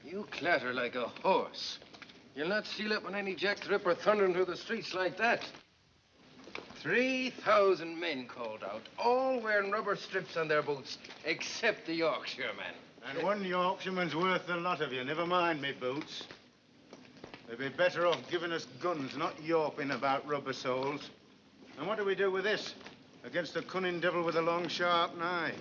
You clatter like a horse. You'll not seal up on any Jack the Ripper thundering through the streets like that. 3,000 men called out, all wearing rubber strips on their boots, except the Yorkshireman. And one Yorkshireman's worth the lot of you. Never mind me boots. They'd be better off giving us guns, not yawping about rubber soles. And what do we do with this? Against the cunning devil with a long, sharp knife.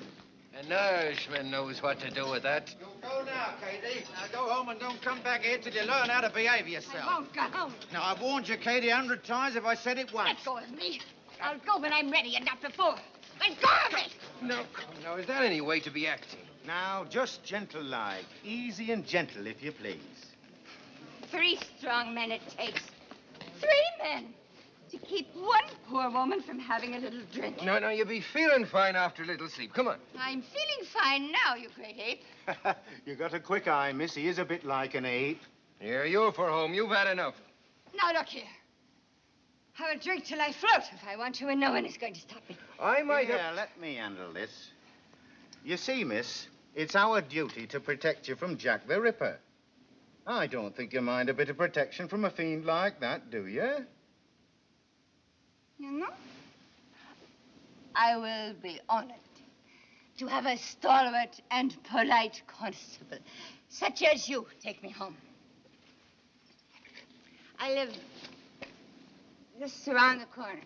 An Irishman knows what to do with that. You go now, Katie. Now go home and don't come back here till you learn how to behave yourself. I won't go home. Now, I've warned you, Katie, 100 times if I said it once. Let go of me. I'll go when I'm ready and not before. Let go of me! No, now, is that any way to be acting? Now, just gentle-like. Easy and gentle, if you please. 3 strong men it takes. 3 men to keep one poor woman from having a little drink. No, you'll be feeling fine after a little sleep. Come on. I'm feeling fine now, you great ape. You got a quick eye, miss. He is a bit like an ape. Here, you're for home. You've had enough. Now, look here. I will drink till I float if I want to, and no one is going to stop me. I might have... Yeah, let me handle this. You see, miss, it's our duty to protect you from Jack the Ripper. I don't think you mind a bit of protection from a fiend like that, do you? You know, I will be honored to have a stalwart and polite constable, such as you, take me home. I live just around the corner.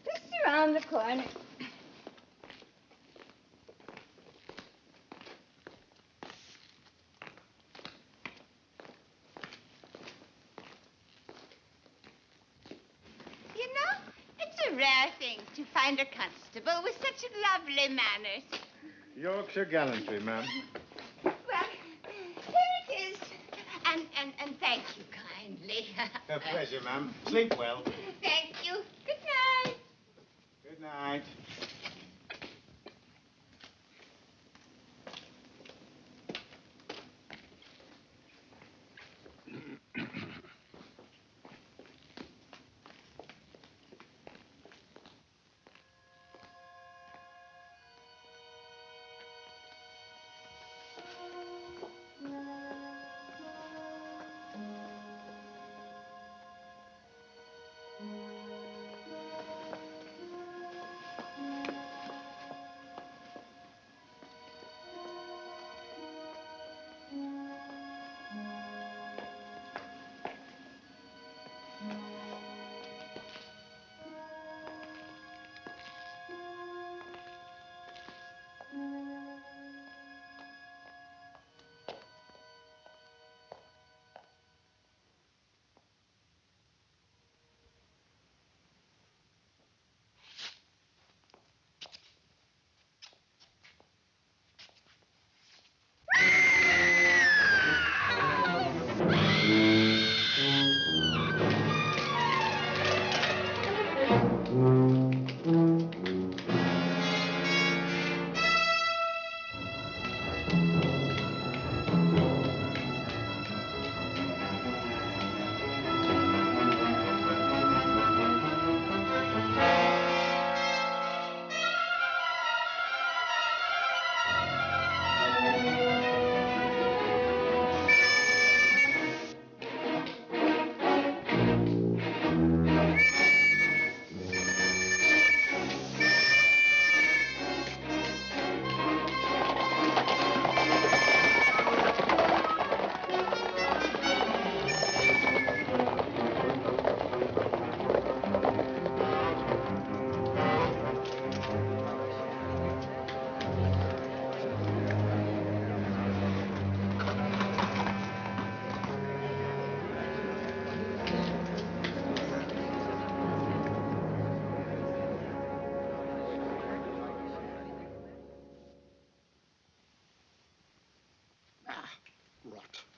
Just around the corner. You know, it's a rare thing to find a constable with such lovely manners. Yorkshire gallantry, ma'am. Well, here it is. And thank you kindly. A pleasure, ma'am. Sleep well. Thank you. Good night. Good night.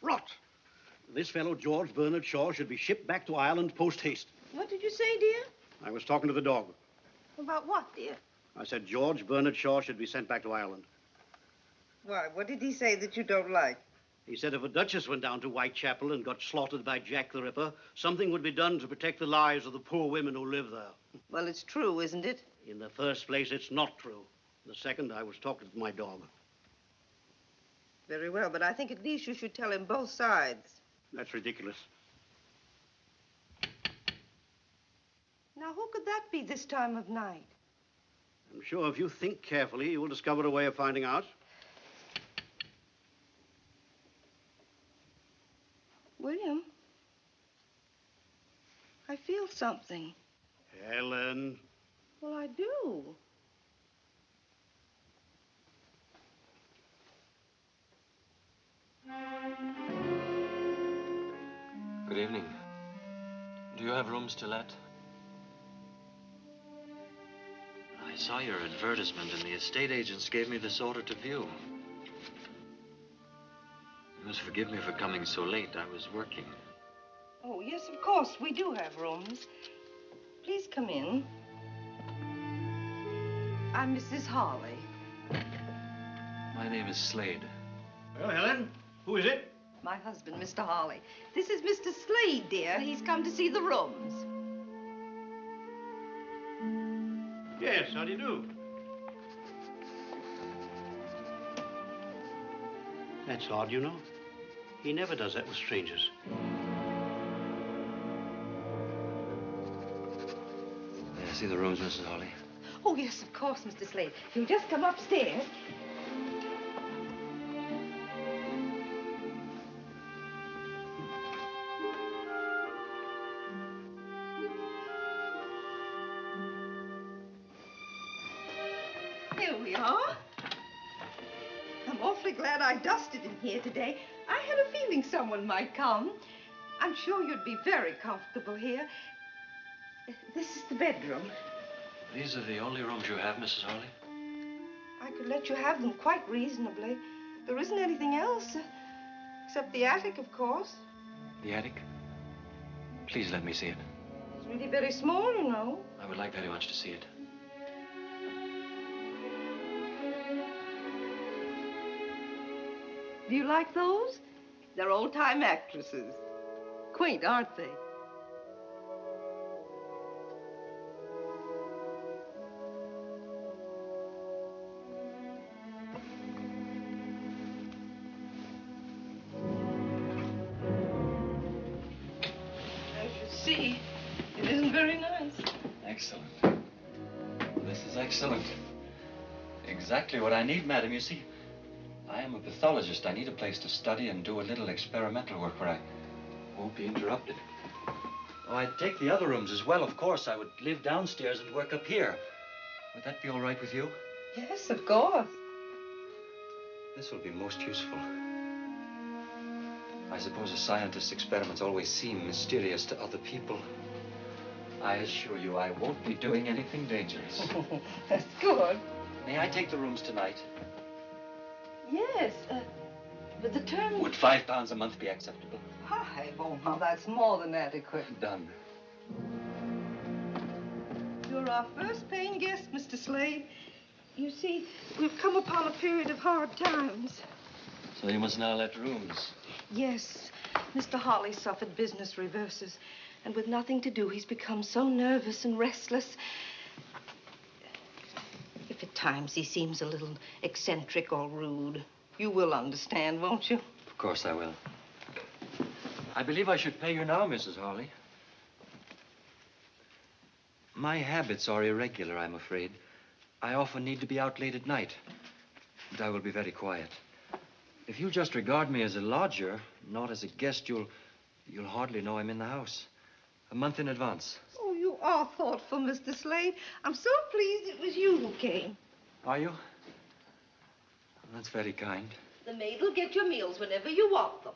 Rot. This fellow, George Bernard Shaw, should be shipped back to Ireland post-haste. What did you say, dear? I was talking to the dog. About what, dear? I said George Bernard Shaw should be sent back to Ireland. Why, what did he say that you don't like? He said if a duchess went down to Whitechapel and got slaughtered by Jack the Ripper, something would be done to protect the lives of the poor women who live there. Well, it's true, isn't it? In the first place, it's not true. In the second, I was talking to my dog. Very well, but I think at least you should tell him both sides. That's ridiculous. Now, who could that be this time of night? I'm sure if you think carefully, you will discover a way of finding out. William, I feel something. Helen. Well, I do. Good evening. Do you have rooms to let? I saw your advertisement and the estate agents gave me this order to view. You must forgive me for coming so late. I was working. Oh, yes, of course, we do have rooms. Please come in. I'm Mrs. Hawley. My name is Slade. Well, Helen, who is it? My husband, Mr. Hawley. This is Mr. Slade, dear. He's come to see the rooms. Yes, how do you do? That's odd, you know. He never does that with strangers. May I see the rooms, Mrs. Hawley? Oh, yes, of course, Mr. Slade. You'll just come upstairs. Here we are. I'm awfully glad I dusted in here today. I had a feeling someone might come. I'm sure you'd be very comfortable here. This is the bedroom. These are the only rooms you have, Mrs. Hawley? I could let you have them quite reasonably. There isn't anything else, except the attic, of course. The attic? Please let me see it. It's really very small, you know. I would like very much to see it. Do you like those? They're old-time actresses. Quaint, aren't they? As you see, it isn't very nice. Excellent. This is excellent. Exactly what I need, madam. You see, I am a pathologist. I need a place to study and do a little experimental work where I won't be interrupted. Oh, I'd take the other rooms as well, of course. I would live downstairs and work up here. Would that be all right with you? Yes, of course. This will be most useful. I suppose a scientist's experiments always seem mysterious to other people. I assure you I won't be doing anything dangerous. That's good. May I take the rooms tonight? Yes, but the term... Would £5 a month be acceptable? Hi, oh, now that's more than adequate. Done. You're our first paying guest, Mr. Slade. You see, we've come upon a period of hard times. So you must now let rooms. Yes, Mr. Hawley suffered business reverses, and with nothing to do, he's become so nervous and restless. If at times he seems a little eccentric or rude, you will understand, won't you? Of course I will. I believe I should pay you now, Mrs. Hawley. My habits are irregular, I'm afraid. I often need to be out late at night, and I will be very quiet. If you'll just regard me as a lodger, not as a guest, you'll hardly know I'm in the house. A month in advance. Oh, you are thoughtful, Mr. Slade. I'm so pleased it was you who came. Are you? That's very kind. The maid will get your meals whenever you want them.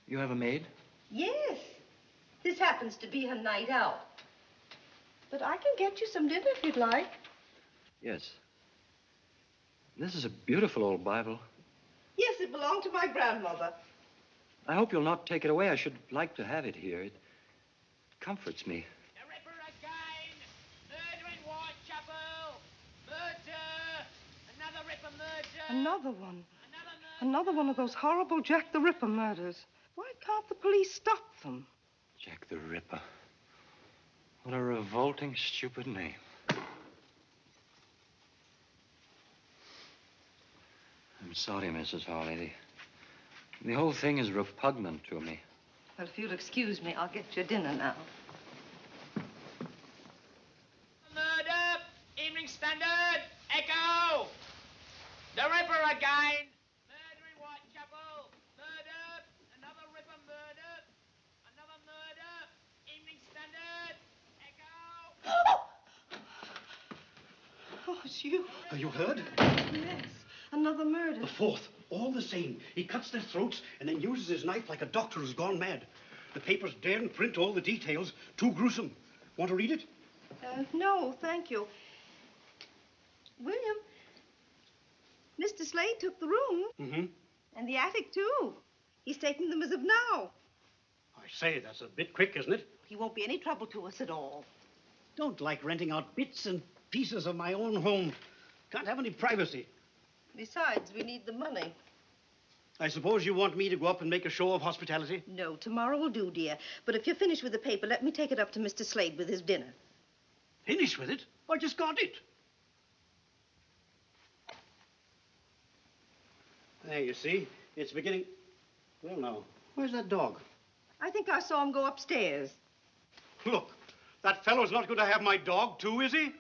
You have a maid? Yes. This happens to be her night out. But I can get you some dinner if you'd like. Yes. This is a beautiful old Bible. Yes, it belonged to my grandmother. I hope you'll not take it away. I should like to have it here. It comforts me. The Ripper again! Murder in Whitechapel! Murder! Another Ripper murder! Another one. Another murder! Another one of those horrible Jack the Ripper murders. Why can't the police stop them? Jack the Ripper. What a revolting, stupid name. I'm I'm sorry, Mrs. Hawley. The whole thing is repugnant to me. Well, if you'll excuse me, I'll get your dinner now. Murder! Evening Standard! Echo! The Ripper again! Murder in Whitechapel! Murder! Another Ripper murder! Another murder! Evening Standard! Echo! Oh, it's you. Have you heard? Yes, another murder. The fourth. All the same. He cuts their throats and then uses his knife like a doctor who's gone mad. The papers daren't print all the details. Too gruesome. Want to read it? No, thank you. William, Mr. Slade took the room. Mm-hmm. And the attic, too. He's taking them as of now. I say, that's a bit quick, isn't it? He won't be any trouble to us at all. Don't like renting out bits and pieces of my own home. Can't have any privacy. Besides, we need the money. I suppose you want me to go up and make a show of hospitality? No, tomorrow will do, dear. But if you're finished with the paper, let me take it up to Mr. Slade with his dinner. Finished with it? I just got it. There, you see. It's beginning... Well, now, where's that dog? I think I saw him go upstairs. Look, that fellow's not going to have my dog, too, is he?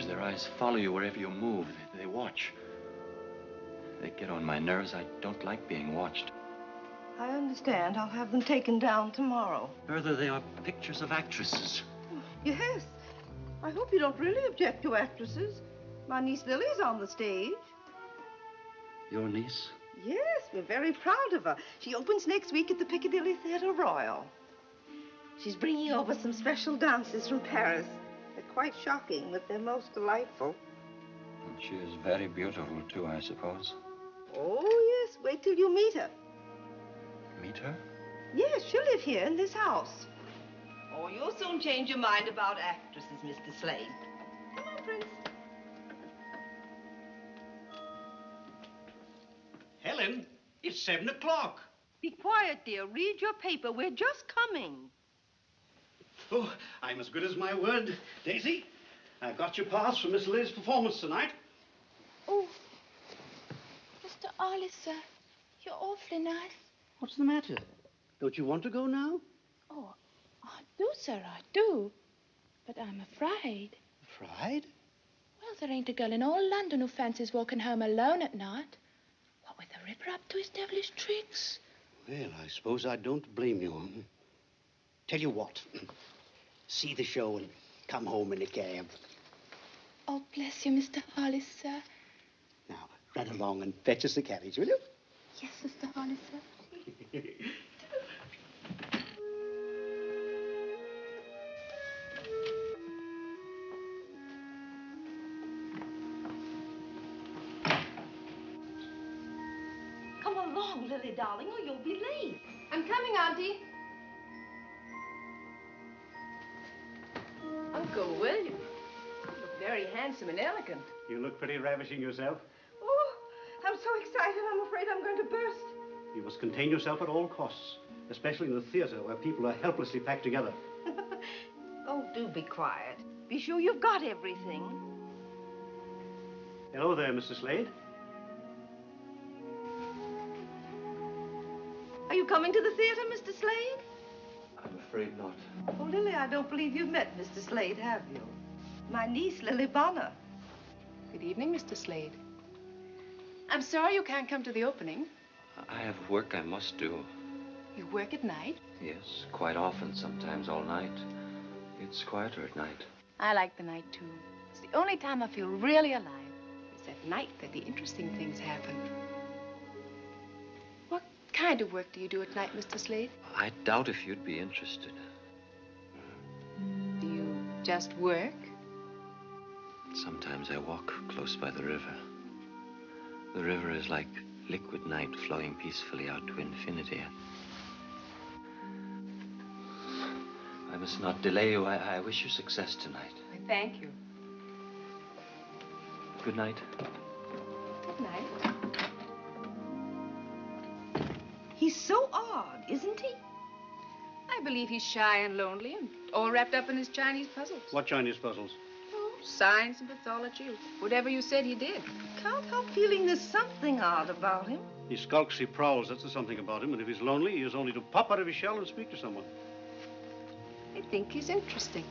Their eyes follow you wherever you move. They watch. They get on my nerves. I don't like being watched. I understand. I'll have them taken down tomorrow. Further, they are pictures of actresses. Yes. I hope you don't really object to actresses. My niece Lily's on the stage. Your niece? Yes, we're very proud of her. She opens next week at the Piccadilly Theatre Royal. She's bringing over some special dances from Paris. They're quite shocking, but they're most delightful. And she is very beautiful, too, I suppose. Oh, yes. Wait till you meet her. Meet her? Yes, she'll live here in this house. Oh, you'll soon change your mind about actresses, Mr. Slade. Come on, Prince. Helen, it's 7 o'clock. Be quiet, dear. Read your paper. We're just coming. Oh, I'm as good as my word. Daisy, I got your pass for Miss Liz's performance tonight. Oh, Mr. Arliss, you're awfully nice. What's the matter? Don't you want to go now? Oh, I do, sir, I do. But I'm afraid. Afraid? Well, there ain't a girl in all London who fancies walking home alone at night. What with the Ripper up to his devilish tricks. Well, I suppose I don't blame you. Tell you what. See the show and come home in a cab. Oh, bless you, Mr. Arliss, sir. Now, run along and fetch us a carriage, will you? Yes, Mr. Arliss, sir. Come along, Lily, darling, or you'll be late. I'm coming, Auntie. Uncle William, you look very handsome and elegant. You look pretty ravishing yourself. Oh, I'm so excited, I'm afraid I'm going to burst. You must contain yourself at all costs, especially in the theater where people are helplessly packed together. Oh, do be quiet. Be sure you've got everything. Hello there, Mr. Slade. Are you coming to the theater, Mr. Slade? I'm afraid not. Oh, Lily, I don't believe you've met Mr. Slade, have you? My niece, Lily Bonner. Good evening, Mr. Slade. I'm sorry you can't come to the opening. I have work I must do. You work at night? Yes, quite often, sometimes all night. It's quieter at night. I like the night, too. It's the only time I feel really alive. It's at night that the interesting things happen. What kind of work do you do at night, Mr. Slade? I doubt if you'd be interested. Do you just work? Sometimes I walk close by the river. The river is like liquid night flowing peacefully out to infinity. I'm must not delay you. I wish you success tonight. I thank you. Good night. Good night. He's so odd, isn't he? I believe he's shy and lonely and all wrapped up in his Chinese puzzles. What Chinese puzzles? Oh, science and pathology. Whatever you said he did. Can't help feeling there's something odd about him. He skulks, he prowls. That's the something about him. And if he's lonely, he has only to pop out of his shell and speak to someone. I think he's interesting.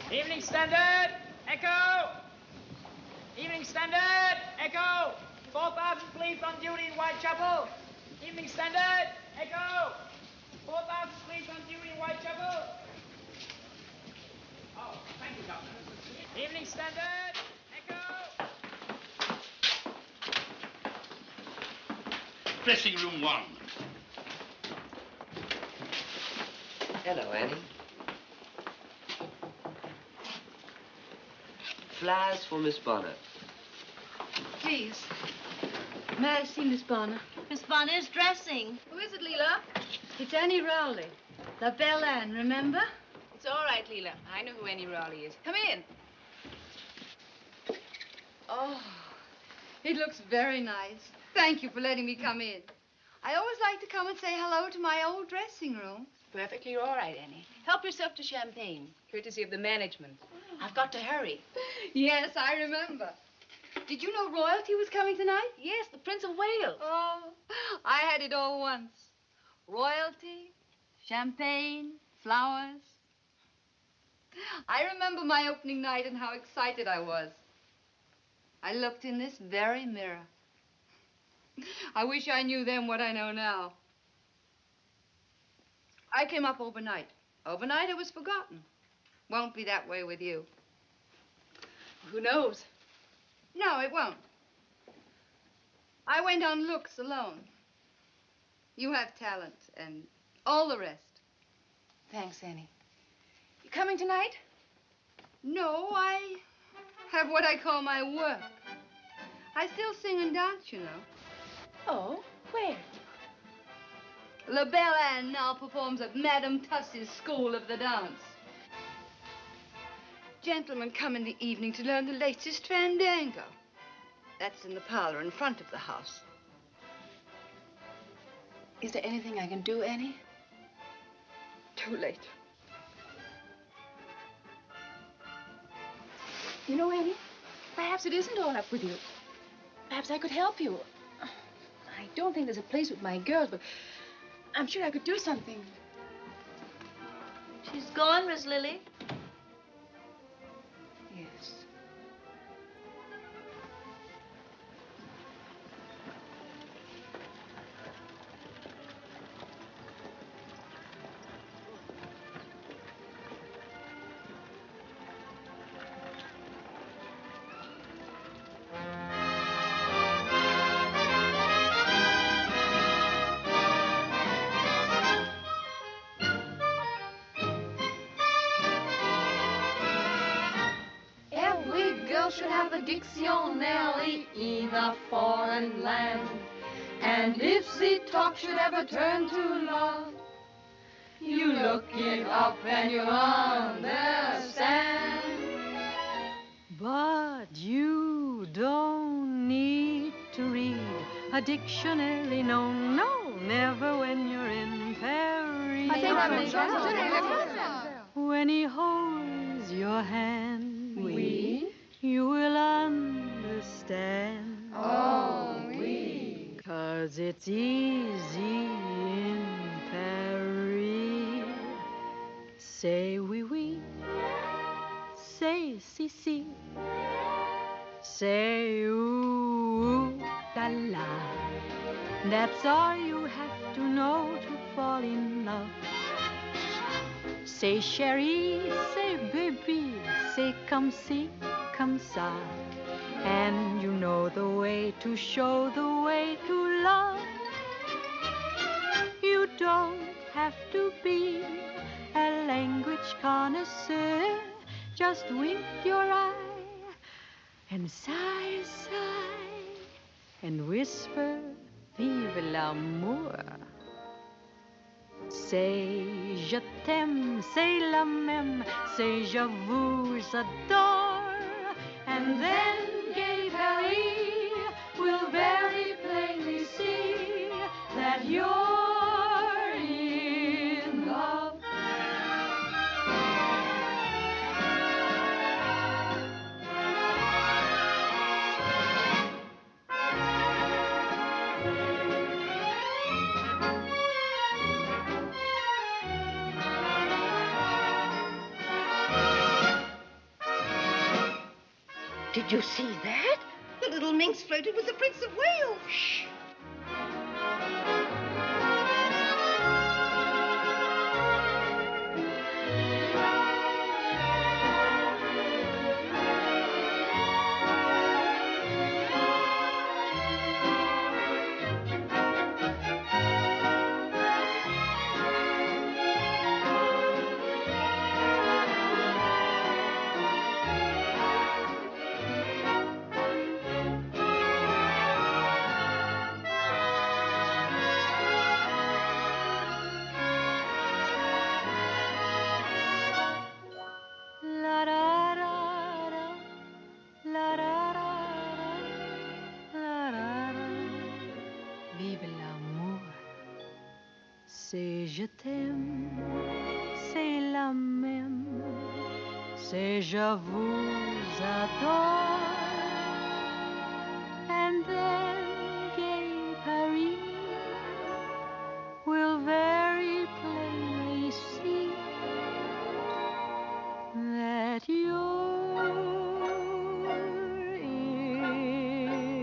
Evening Standard, Echo! Evening Standard, Echo! 4,000 police on duty in Whitechapel. Evening Standard, Echo! 4,000 police on duty in Whitechapel. Oh, thank you, Governor. Evening Standard, Echo! Dressing room 1. Hello, Annie. Flowers for Miss Bonner. Please. May I see Miss Bonner? Miss Bonner is dressing. Who is it, Leela? It's Annie Rowley. La Belle Anne, remember? It's all right, Leela. I know who Annie Rowley is. Come in. Oh, it looks very nice. Thank you for letting me come in. I always like to come and say hello to my old dressing room. Perfectly all right, Annie. Help yourself to champagne, courtesy of the management. I've got to hurry. Yes, I remember. Did you know royalty was coming tonight? Yes, the Prince of Wales. Oh, I had it all once. Royalty, champagne, flowers. I remember my opening night and how excited I was. I looked in this very mirror. I wish I knew then what I know now. I came up overnight. Overnight, it was forgotten. Won't be that way with you. Who knows? No, it won't. I went on looks alone. You have talent and all the rest. Thanks, Annie. You coming tonight? No, I have what I call my work. I still sing and dance, you know. Oh, where? La Belle Anne now performs at Madame Tussie's School of the Dance. Gentlemen come in the evening to learn the latest fandango. That's in the parlor in front of the house. Is there anything I can do, Annie? Too late. You know, Annie, perhaps it isn't all up with you. Perhaps I could help you. I don't think there's a place with my girls, but I'm sure I could do something. She's gone, Miss Lily. Yes. Should have a dictionary in a foreign land. And if the talk should ever turn to love, you look it up and you understand. But you don't need to read a dictionary, no, no, never when you're in Paris. When he holds your hand, you will understand. Oh, oui. 'Cause it's easy in Paris. Say oui, oui. Say si, si. Say ooh, la, la. That's all you have to know to fall in love. Say chérie, say baby, say comme si, comme ça. And you know the way to show the way to love. You don't have to be a language connoisseur. Just wink your eye and sigh, sigh. and whisper, vive l'amour. Say je t'aime, say la même, say je vous adore, and then gay Paris will very plainly see that you're in love. Did you see that? The little minx flirted with the Prince of Wales. Shh. C'est je t'aime, c'est la même, c'est je vous adore, and then gay Paris will very plainly see that you're in love.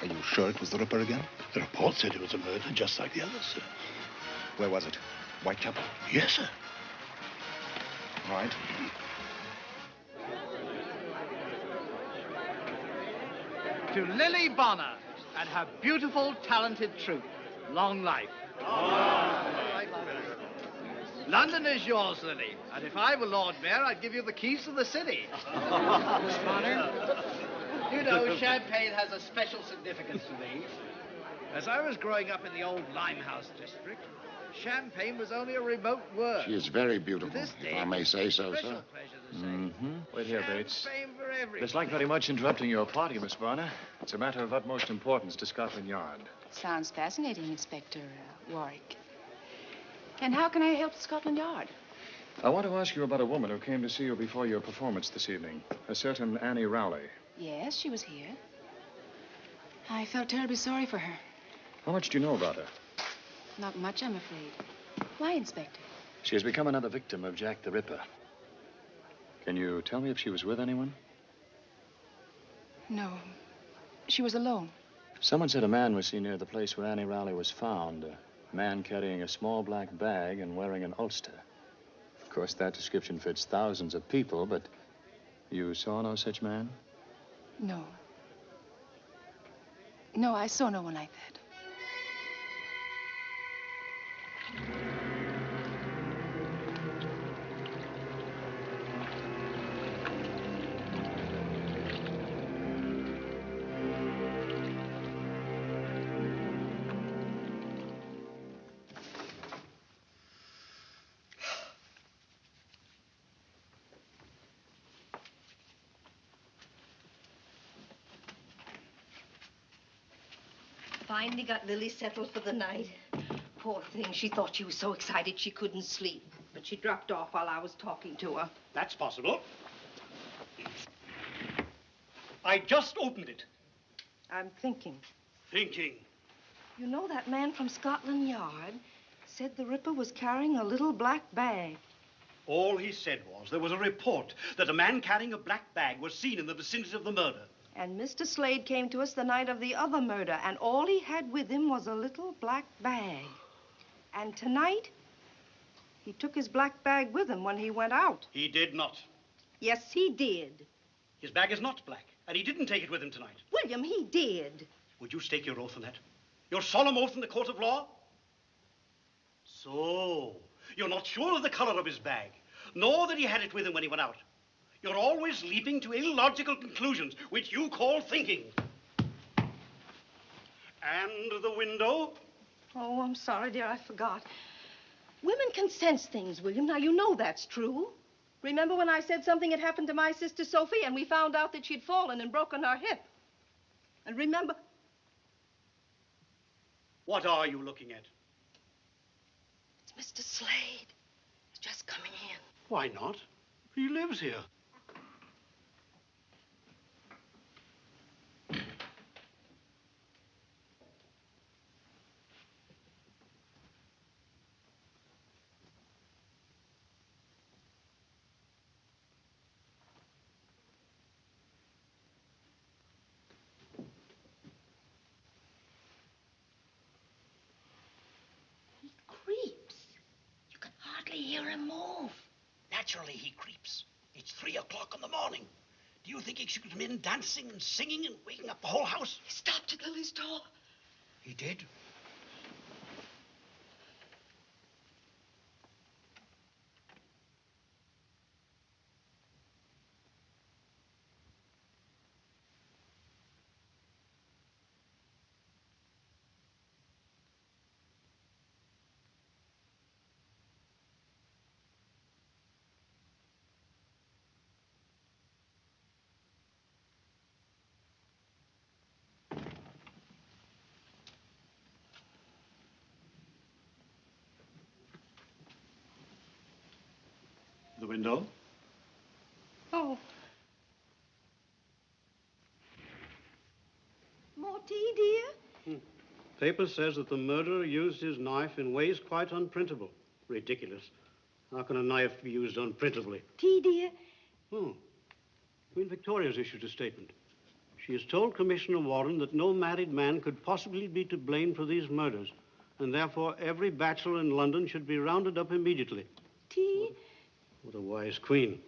Are you sure it was the Ripper again? The report said it was a murder just like the others, sir. Where was it? Whitechapel? Yes, sir. Right. To Lily Bonner and her beautiful, talented troupe, long life. London is yours, Lily, and if I were Lord Mayor, I'd give you the keys to the city. Miss Bonner, you know, champagne has a special significance to me. As I was growing up in the old Limehouse district, champagne was only a remote word. She is very beautiful, To this if day, I may say so, special sir. pleasure to say. Mm-hmm. Wait here, Bates. Champagne for everyone. It's like very much interrupting your party, Miss Bonner. It's a matter of utmost importance to Scotland Yard. Sounds fascinating, Inspector Warwick. And how can I help Scotland Yard? I want to ask you about a woman who came to see you before your performance this evening, a certain Annie Rowley. Yes, she was here. I felt terribly sorry for her. How much do you know about her? Not much, I'm afraid. Why, Inspector? She has become another victim of Jack the Ripper. Can you tell me if she was with anyone? No. She was alone. Someone said a man was seen near the place where Annie Rowley was found. A man carrying a small black bag and wearing an ulster. Of course, that description fits thousands of people, but you saw no such man? No. No, I saw no one like that. Finally got Lily settled for the night. Poor thing, she thought she was so excited she couldn't sleep. But she dropped off while I was talking to her. That's possible. I just opened it. I'm thinking. Thinking. You know that man from Scotland Yard said the Ripper was carrying a little black bag. All he said was there was a report that a man carrying a black bag was seen in the vicinity of the murder. And Mr. Slade came to us the night of the other murder, and all he had with him was a little black bag. And tonight, He took his black bag with him when he went out. He did not. Yes, he did. His bag is not black, and he didn't take it with him tonight. William, he did. Would you stake your oath on that? Your solemn oath in the court of law? So, you're not sure of the color of his bag, nor that he had it with him when he went out. You're always leaping to illogical conclusions, which you call thinking. And the window? Oh, I'm sorry, dear, I forgot. Women can sense things, William. Now, you know that's true. Remember when I said something had happened to my sister Sophie and we found out that she'd fallen and broken her hip? And remember... What are you looking at? It's Mr. Slade. He's just coming in. Why not? He lives here. Hear him move. Naturally, he creeps. It's 3 o'clock in the morning. Do you think he should come in dancing and singing and waking up the whole house? He stopped at Lily's door. He did? The window? Oh. More tea, dear? Paper says that the murderer used his knife in ways quite unprintable. Ridiculous. How can a knife be used unprintably? Tea, dear? Queen Victoria's issued a statement. She has told Commissioner Warren that no married man could possibly be to blame for these murders, and therefore every bachelor in London should be rounded up immediately. Tea? What a wise queen.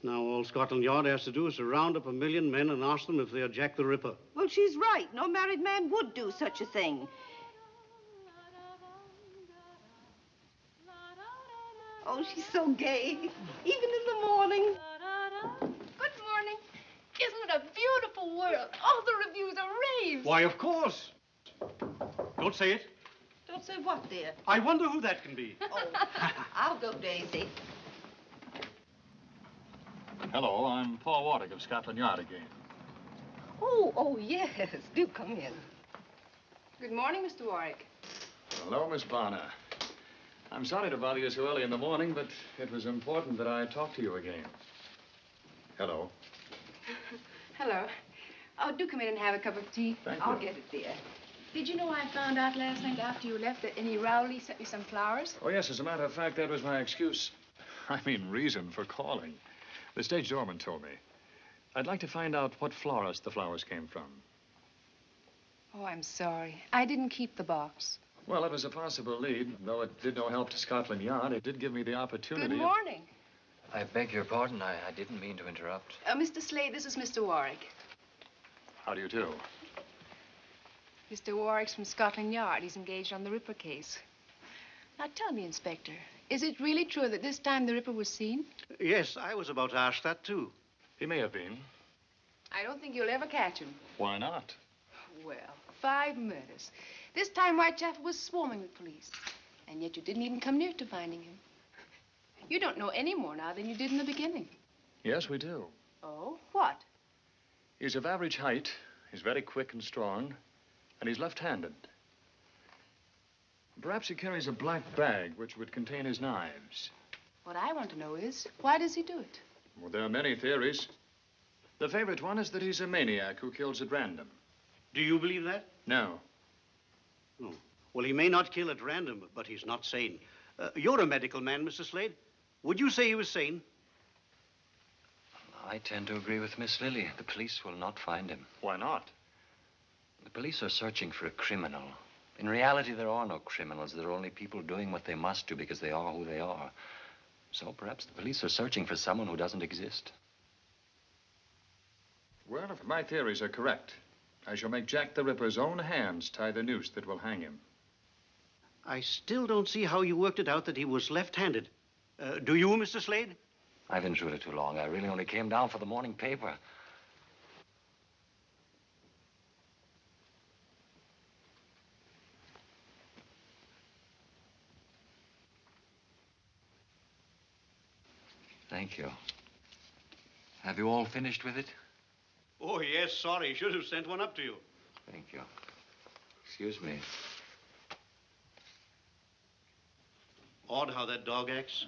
Now all Scotland Yard has to do is to round up 1 million men and ask them if they are Jack the Ripper. Well, she's right. No married man would do such a thing. Oh, she's so gay, even in the morning. Good morning. Isn't it a beautiful world? All the reviews are raves. Why, of course. Don't say it. Don't say what, dear? I wonder who that can be. Oh, I'll go, Daisy. Hello, I'm Paul Warwick of Scotland Yard again. Oh, yes. Do come in. Good morning, Mr. Warwick. Hello, Miss Bonner. I'm sorry to bother you so early in the morning, but it was important that I talk to you again. Hello. Hello. Oh, do come in and have a cup of tea. Thank you. I'll get it, dear. Did you know I found out last night after you left that Annie Rowley sent me some flowers? Oh, yes, as a matter of fact, that was my excuse. I mean, reason for calling. The stage doorman told me. I'd like to find out what florist the flowers came from. Oh, I'm sorry. I didn't keep the box. Well, it was a possible lead. Though it did no help to Scotland Yard, it did give me the opportunity. Good morning. I beg your pardon. I didn't mean to interrupt. Mr. Slade, this is Mr. Warwick. How do you do? Mr. Warwick's from Scotland Yard. He's engaged on the Ripper case. Now, tell me, Inspector, is it really true that this time the Ripper was seen? Yes, I was about to ask that, too. He may have been. I don't think you'll ever catch him. Why not? Well, 5 murders. This time Whitechapel was swarming with police. And yet you didn't even come near to finding him. You don't know any more now than you did in the beginning. Yes, we do. Oh? What? He's of average height. He's very quick and strong. And he's left-handed. Perhaps he carries a black bag which would contain his knives. What I want to know is, why does he do it? Well, there are many theories. The favorite one is that he's a maniac who kills at random. Do you believe that? No. Oh. Well, he may not kill at random, but he's not sane. You're a medical man, Mr. Slade. Would you say he was sane? I tend to agree with Miss Lily. The police will not find him. Why not? The police are searching for a criminal. In reality, there are no criminals. There are only people doing what they must do because they are who they are. So perhaps the police are searching for someone who doesn't exist. Well, if my theories are correct, I shall make Jack the Ripper's own hands tie the noose that will hang him. I still don't see how you worked it out that he was left-handed. Do you, Mr. Slade? I've intruded too long. I really only came down for the morning paper. Thank you. Have you all finished with it? Oh, yes, sorry. Should have sent one up to you. Thank you. Excuse me. Odd how that dog acts.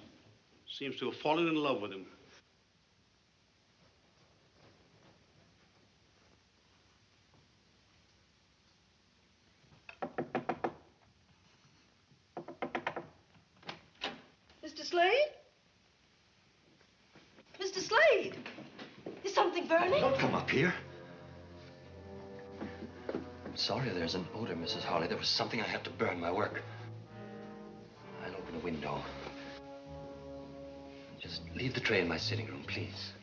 Seems to have fallen in love with him. Mr. Slade? Mr. Slade! Is something burning? Don't come up here. I'm sorry there's an odor, Mrs. Harley. There was something I had to burn, my work. I'll open the window. Just leave the tray in my sitting room, please.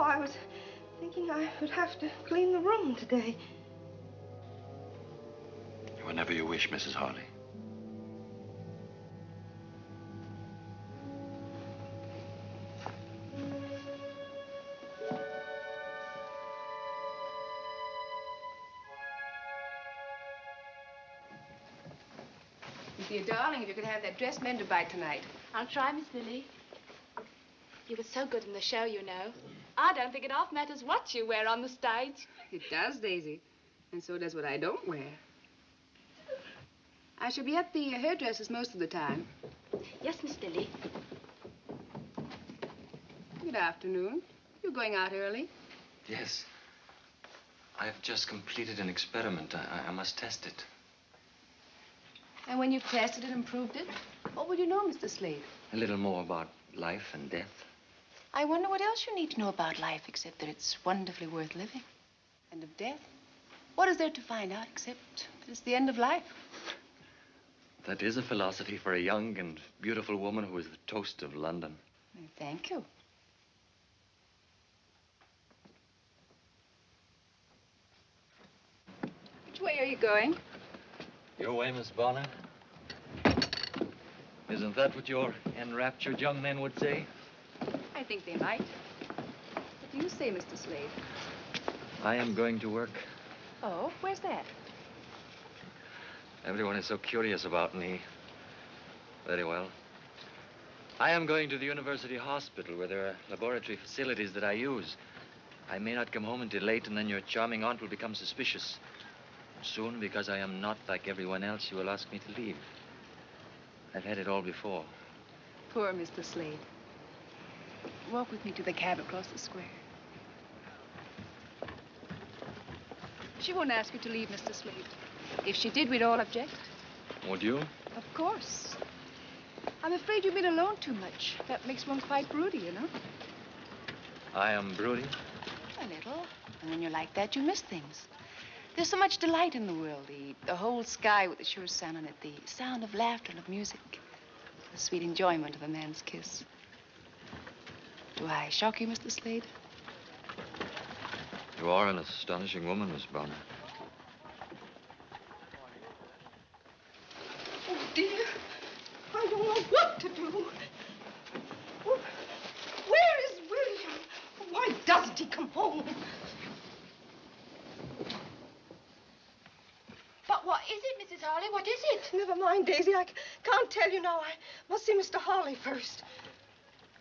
I was thinking I would have to clean the room today. Whenever you wish, Mrs. Harley. Dear darling, if you could have that dress mended by tonight. I'll try, Miss Lily. You were so good in the show, you know. I don't think it half matters what you wear on the stage. It does, Daisy. And so does what I don't wear. I shall be at the hairdresser's most of the time. Yes, Miss Lily. Good afternoon. You're going out early? Yes. I've just completed an experiment. I must test it. And when you've tested it and proved it, what will you know, Mr. Slade? A little more about life and death. I wonder what else you need to know about life except that it's wonderfully worth living. And of death? What is there to find out except that it's the end of life? That is a philosophy for a young and beautiful woman who is the toast of London. Thank you. Which way are you going? Your way, Miss Bonner. Isn't that what your enraptured young men would say? I think they might. What do you say, Mr. Slade? I am going to work. Oh, where's that? Everyone is so curious about me. Very well. I am going to the university hospital where there are laboratory facilities that I use. I may not come home until late, and then your charming aunt will become suspicious. Soon, because I am not like everyone else, you will ask me to leave. I've had it all before. Poor Mr. Slade. Walk with me to the cab across the square. She won't ask you to leave, Mr. Slade. If she did, we'd all object. Would you? Of course. I'm afraid you've been alone too much. That makes one quite broody, you know. I am broody? A little. And when you're like that, you miss things. There's so much delight in the world. The whole sky with the sure sun on it. The sound of laughter and of music. The sweet enjoyment of a man's kiss. Do I shock you, Mr. Slade? You are an astonishing woman, Miss Bonner. Oh, dear. I don't know what to do. Where is William? Why doesn't he come Oh. But what is it, Mrs. Harley? What is it? Never mind, Daisy. I can't tell you now. I must see Mr. Harley first.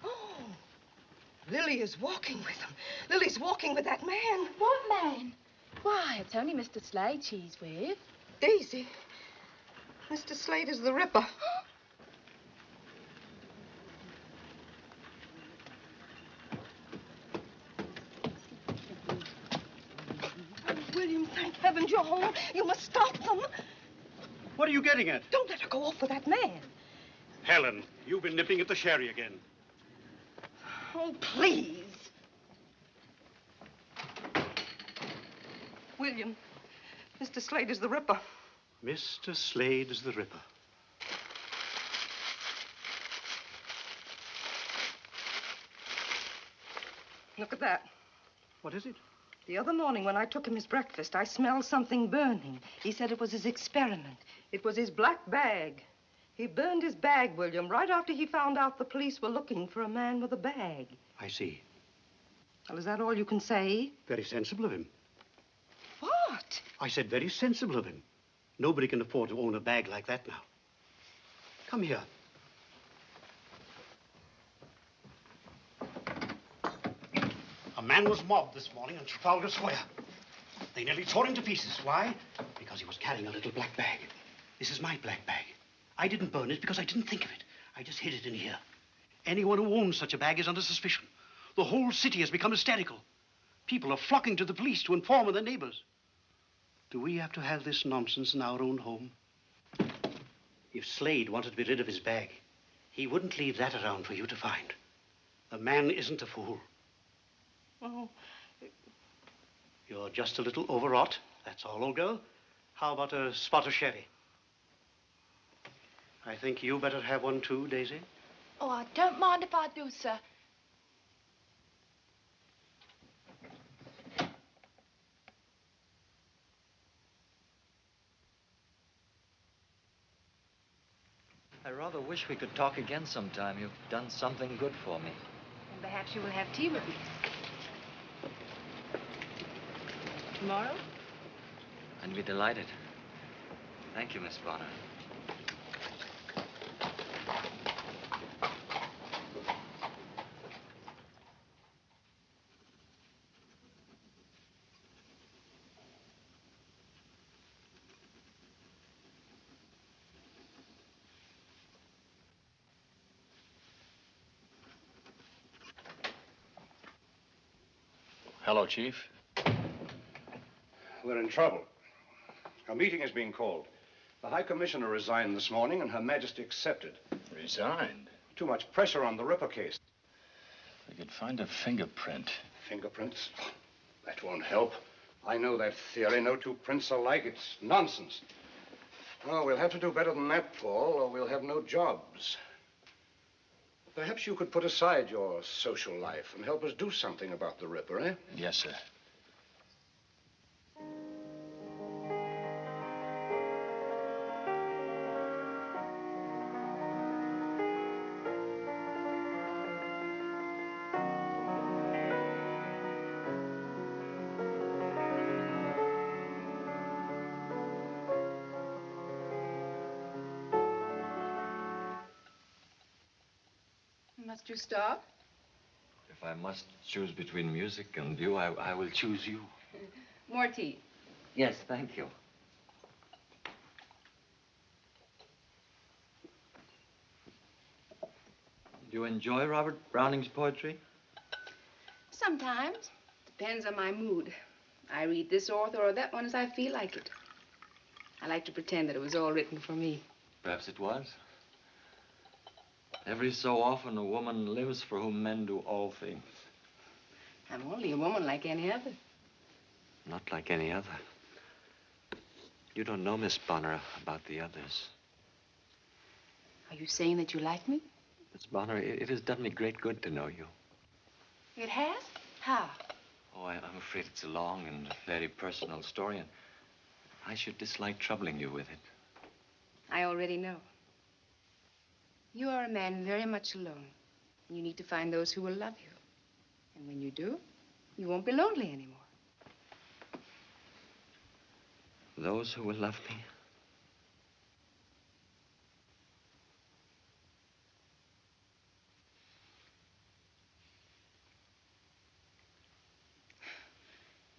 Oh, Lily is walking with him. Lily's walking with that man. What man? Why, it's only Mr. Slade she's with. Daisy, Mr. Slade is the Ripper. Oh, William, thank heavens you're home. You must stop them. What are you getting at? Don't let her go off with that man. Helen, you've been nipping at the sherry again. Oh, please. William, Mr. Slade is the Ripper. Mr. Slade is the Ripper. Look at that. What is it? The other morning when I took him his breakfast, I smelled something burning. He said it was his experiment. It was his black bag. He burned his bag, William, right after he found out the police were looking for a man with a bag. I see. Well, is that all you can say? Very sensible of him. What? I said very sensible of him. Nobody can afford to own a bag like that now. Come here. A man was mobbed this morning in Trafalgar Square. They nearly tore him to pieces. Why? Because he was carrying a little black bag. This is my black bag. I didn't burn it because I didn't think of it. I just hid it in here. Anyone who owns such a bag is under suspicion. The whole city has become hysterical. People are flocking to the police to inform their neighbors. Do we have to have this nonsense in our own home? If Slade wanted to be rid of his bag, he wouldn't leave that around for you to find. The man isn't a fool. Oh. You're just a little overwrought. That's all, old girl. How about a spot of sherry? I think you better have one too, Daisy. Oh, I don't mind if I do, sir. I rather wish we could talk again sometime. You've done something good for me. And perhaps you will have tea with me. Tomorrow? I'd be delighted. Thank you, Miss Bonner. Hello, Chief. We're in trouble. A meeting is being called. The High Commissioner resigned this morning, and Her Majesty accepted. Resigned? Too much pressure on the Ripper case. We could find a fingerprint. Fingerprints? That won't help. I know that theory. No two prints are alike. It's nonsense. Oh, we'll have to do better than that, Paul, or we'll have no jobs. Perhaps you could put aside your social life and help us do something about the Ripper, eh? Yes, sir. Must you stop? If I must choose between music and you, I will choose you. More tea. Yes, thank you. Do you enjoy Robert Browning's poetry? Sometimes. Depends on my mood. I read this author or that one as I feel like it. I like to pretend that it was all written for me. Perhaps it was. Every so often, a woman lives for whom men do all things. I'm only a woman like any other. Not like any other. You don't know, Miss Bonner, about the others. Are you saying that you like me? Miss Bonner, it has done me great good to know you. It has? How? Oh, I'm afraid it's a long and very personal story, and I should dislike troubling you with it. I already know. You are a man very much alone. You need to find those who will love you. And when you do, You won't be lonely anymore. Those who will love me.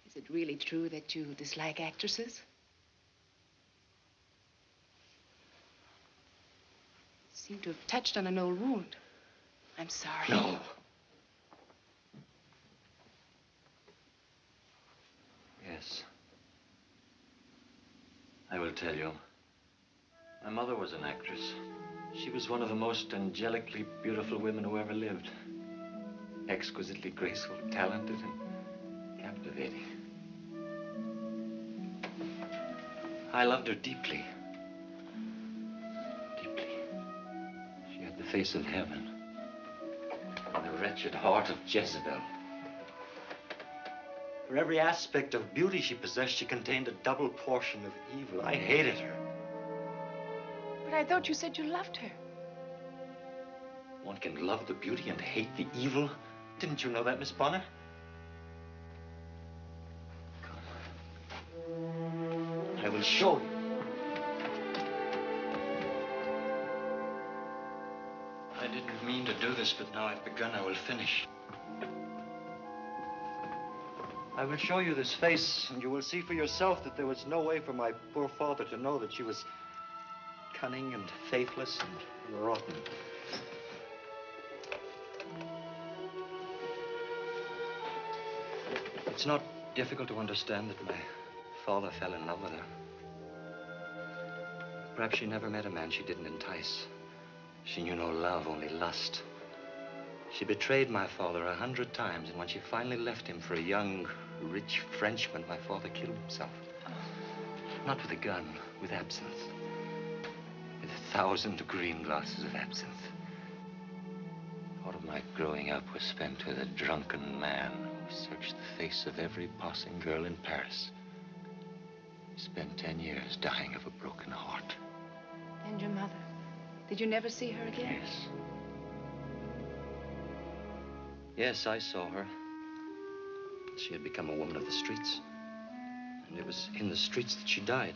Is it really true that you dislike actresses? You seem to have touched on an old wound. I'm sorry. No. Yes. I will tell you. My mother was an actress. She was one of the most angelically beautiful women who ever lived. Exquisitely graceful, talented, and captivating. I loved her deeply. Deeply. She had the face of heaven and the wretched heart of Jezebel. For every aspect of beauty she possessed, she contained a double portion of evil. I hated her. But I thought you said you loved her. One can love the beauty and hate the evil. Didn't you know that, Miss Bonner? I will show you. I didn't mean to do this, but now I've begun, I will finish. I will show you this face, and you will see for yourself that there was no way for my poor father to know that she was cunning and faithless and rotten. It's not difficult to understand that my father fell in love with her. Perhaps she never met a man she didn't entice. She knew no love, only lust. She betrayed my father 100 times, and when she finally left him for a young, rich Frenchman, my father killed himself. Not with a gun, with absinthe. With 1,000 green glasses of absinthe. Part of my growing up was spent with a drunken man who searched the face of every passing girl in Paris. He spent 10 years dying of a broken heart. And your mother? Did you never see her again? Yes. Yes, I saw her. She had become a woman of the streets. And it was in the streets that she died.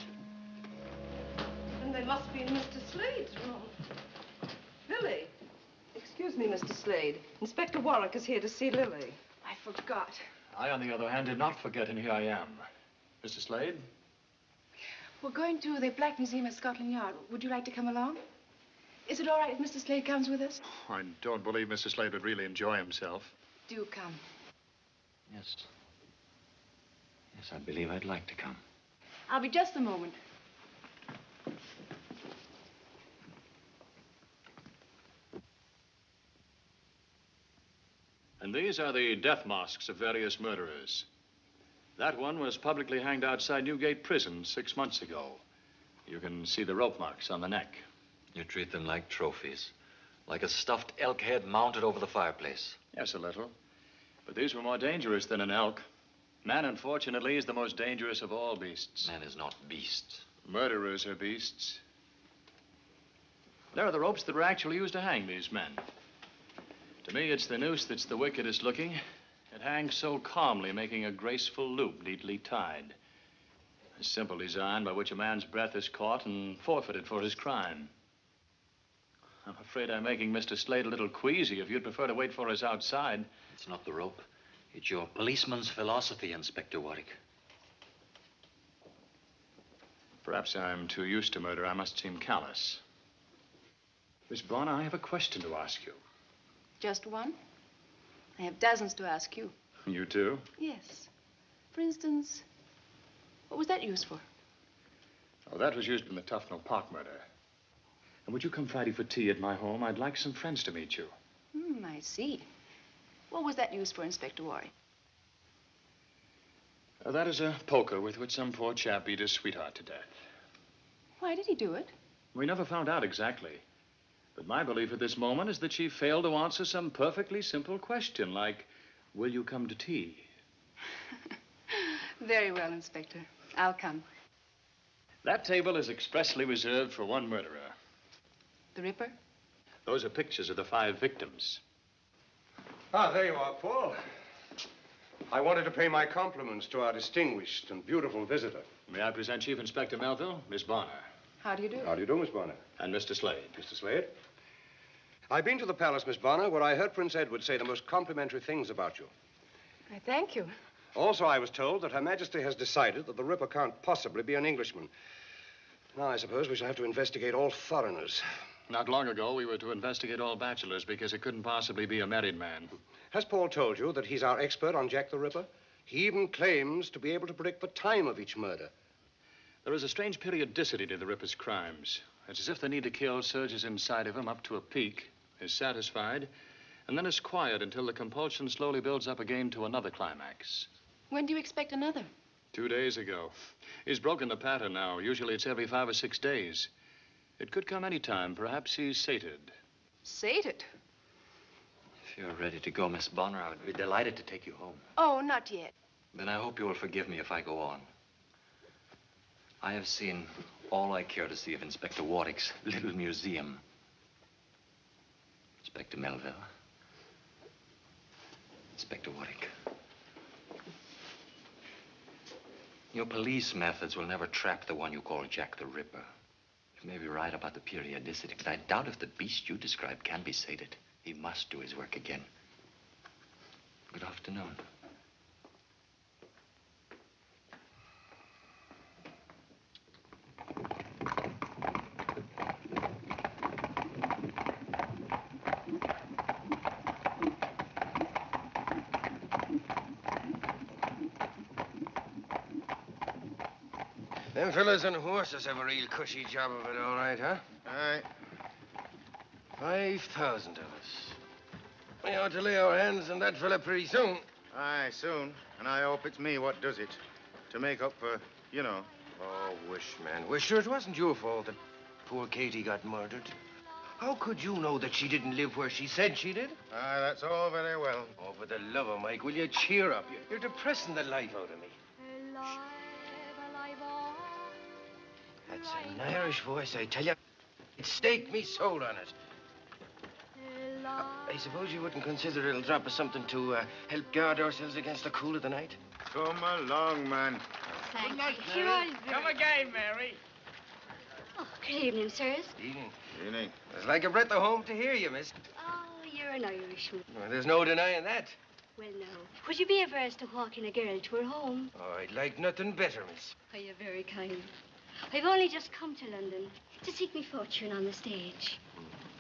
And they must be in Mr. Slade's room. Lily. Excuse me, Mr. Slade. Inspector Warwick is here to see Lily. I forgot. I, on the other hand, did not forget, and here I am. Mr. Slade? We're going to the Black Museum at Scotland Yard. Would you like to come along? Is it all right if Mr. Slade comes with us? I don't believe Mr. Slade would really enjoy himself. Do come. Yes. Yes, I believe I'd like to come. I'll be just a moment. And these are the death masks of various murderers. That one was publicly hanged outside Newgate Prison 6 months ago. You can see the rope marks on the neck. You treat them like trophies. Like a stuffed elk head mounted over the fireplace. Yes, a little. But these were more dangerous than an elk. Man, unfortunately, is the most dangerous of all beasts. Man is not beast. Murderers are beasts. There are the ropes that were actually used to hang these men. To me, it's the noose that's the wickedest looking. It hangs so calmly, making a graceful loop neatly tied. A simple design by which a man's breath is caught and forfeited for his crime. I'm afraid I'm making Mr. Slade a little queasy. If you'd prefer to wait for us outside. It's not the rope. It's your policeman's philosophy, Inspector Warwick. Perhaps I'm too used to murder. I must seem callous. Miss Bonner, I have a question to ask you. Just one? I have dozens to ask you. You too? Yes. For instance, what was that used for? Oh, that was used in the Tufnell Park murder. And would you come Friday for tea at my home? I'd like some friends to meet you. I see. What was that used for, Inspector Warwick? That is a poker with which some poor chap beat his sweetheart to death. Why did he do it? We never found out exactly. But my belief at this moment is that she failed to answer some perfectly simple question, like, will you come to tea? Very well, Inspector. I'll come. That table is expressly reserved for one murderer. The Ripper? Those are pictures of the 5 victims. Ah, there you are, Paul. I wanted to pay my compliments to our distinguished and beautiful visitor. May I present Chief Inspector Melville, Miss Bonner. How do you do? How do you do, Miss Bonner? And Mr. Slade. Mr. Slade? I've been to the palace, Miss Bonner, where I heard Prince Edward say the most complimentary things about you. I thank you. Also, I was told that Her Majesty has decided that the Ripper can't possibly be an Englishman. Now, I suppose we shall have to investigate all foreigners. Not long ago, we were to investigate all bachelors because it couldn't possibly be a married man. Has Paul told you that he's our expert on Jack the Ripper? He even claims to be able to predict the time of each murder. There is a strange periodicity to the Ripper's crimes. It's as if the need to kill surges inside of him up to a peak, is satisfied, and then is quiet until the compulsion slowly builds up again to another climax. When do you expect another? 2 days ago. He's broken the pattern now. Usually it's every 5 or 6 days. It could come any time. Perhaps he's sated. Sated? If you're ready to go, Miss Bonner, I would be delighted to take you home. Oh, not yet. Then I hope you will forgive me if I go on. I have seen all I care to see of Inspector Warwick's little museum. Inspector Melville. Inspector Warwick. Your police methods will never trap the one you call Jack the Ripper. You may be right about the periodicity, but I doubt if the beast you described can be sated. He must do his work again. Good afternoon. Them fellas on horses have a real cushy job of it, all right, huh? Aye. 5,000 of us. We ought to lay our hands on that fella pretty soon. Aye, soon. And I hope it's me what does it. To make up for, you know. Oh, wish, man. Wish. Sure, it wasn't your fault that poor Katie got murdered. How could you know that she didn't live where she said she did? Aye, that's all very well. Oh, for the love of Mike, will you cheer up? You're depressing the life out of me. That's an Irish voice, I tell you. It staked me soul on it. I suppose you wouldn't consider it'll drop us something to help guard ourselves against the cool of the night? Come along, man. Thank you. You're all Come again, Mary. Oh, good evening, sirs. Evening. Evening. It's like a breath of home to hear you, miss. Oh, you're an Irishman. Well, there's no denying that. Well, no. Would you be averse to walking a girl to her home? Oh, I'd like nothing better, miss. Oh, you're very kind. I've only just come to London to seek me fortune on the stage.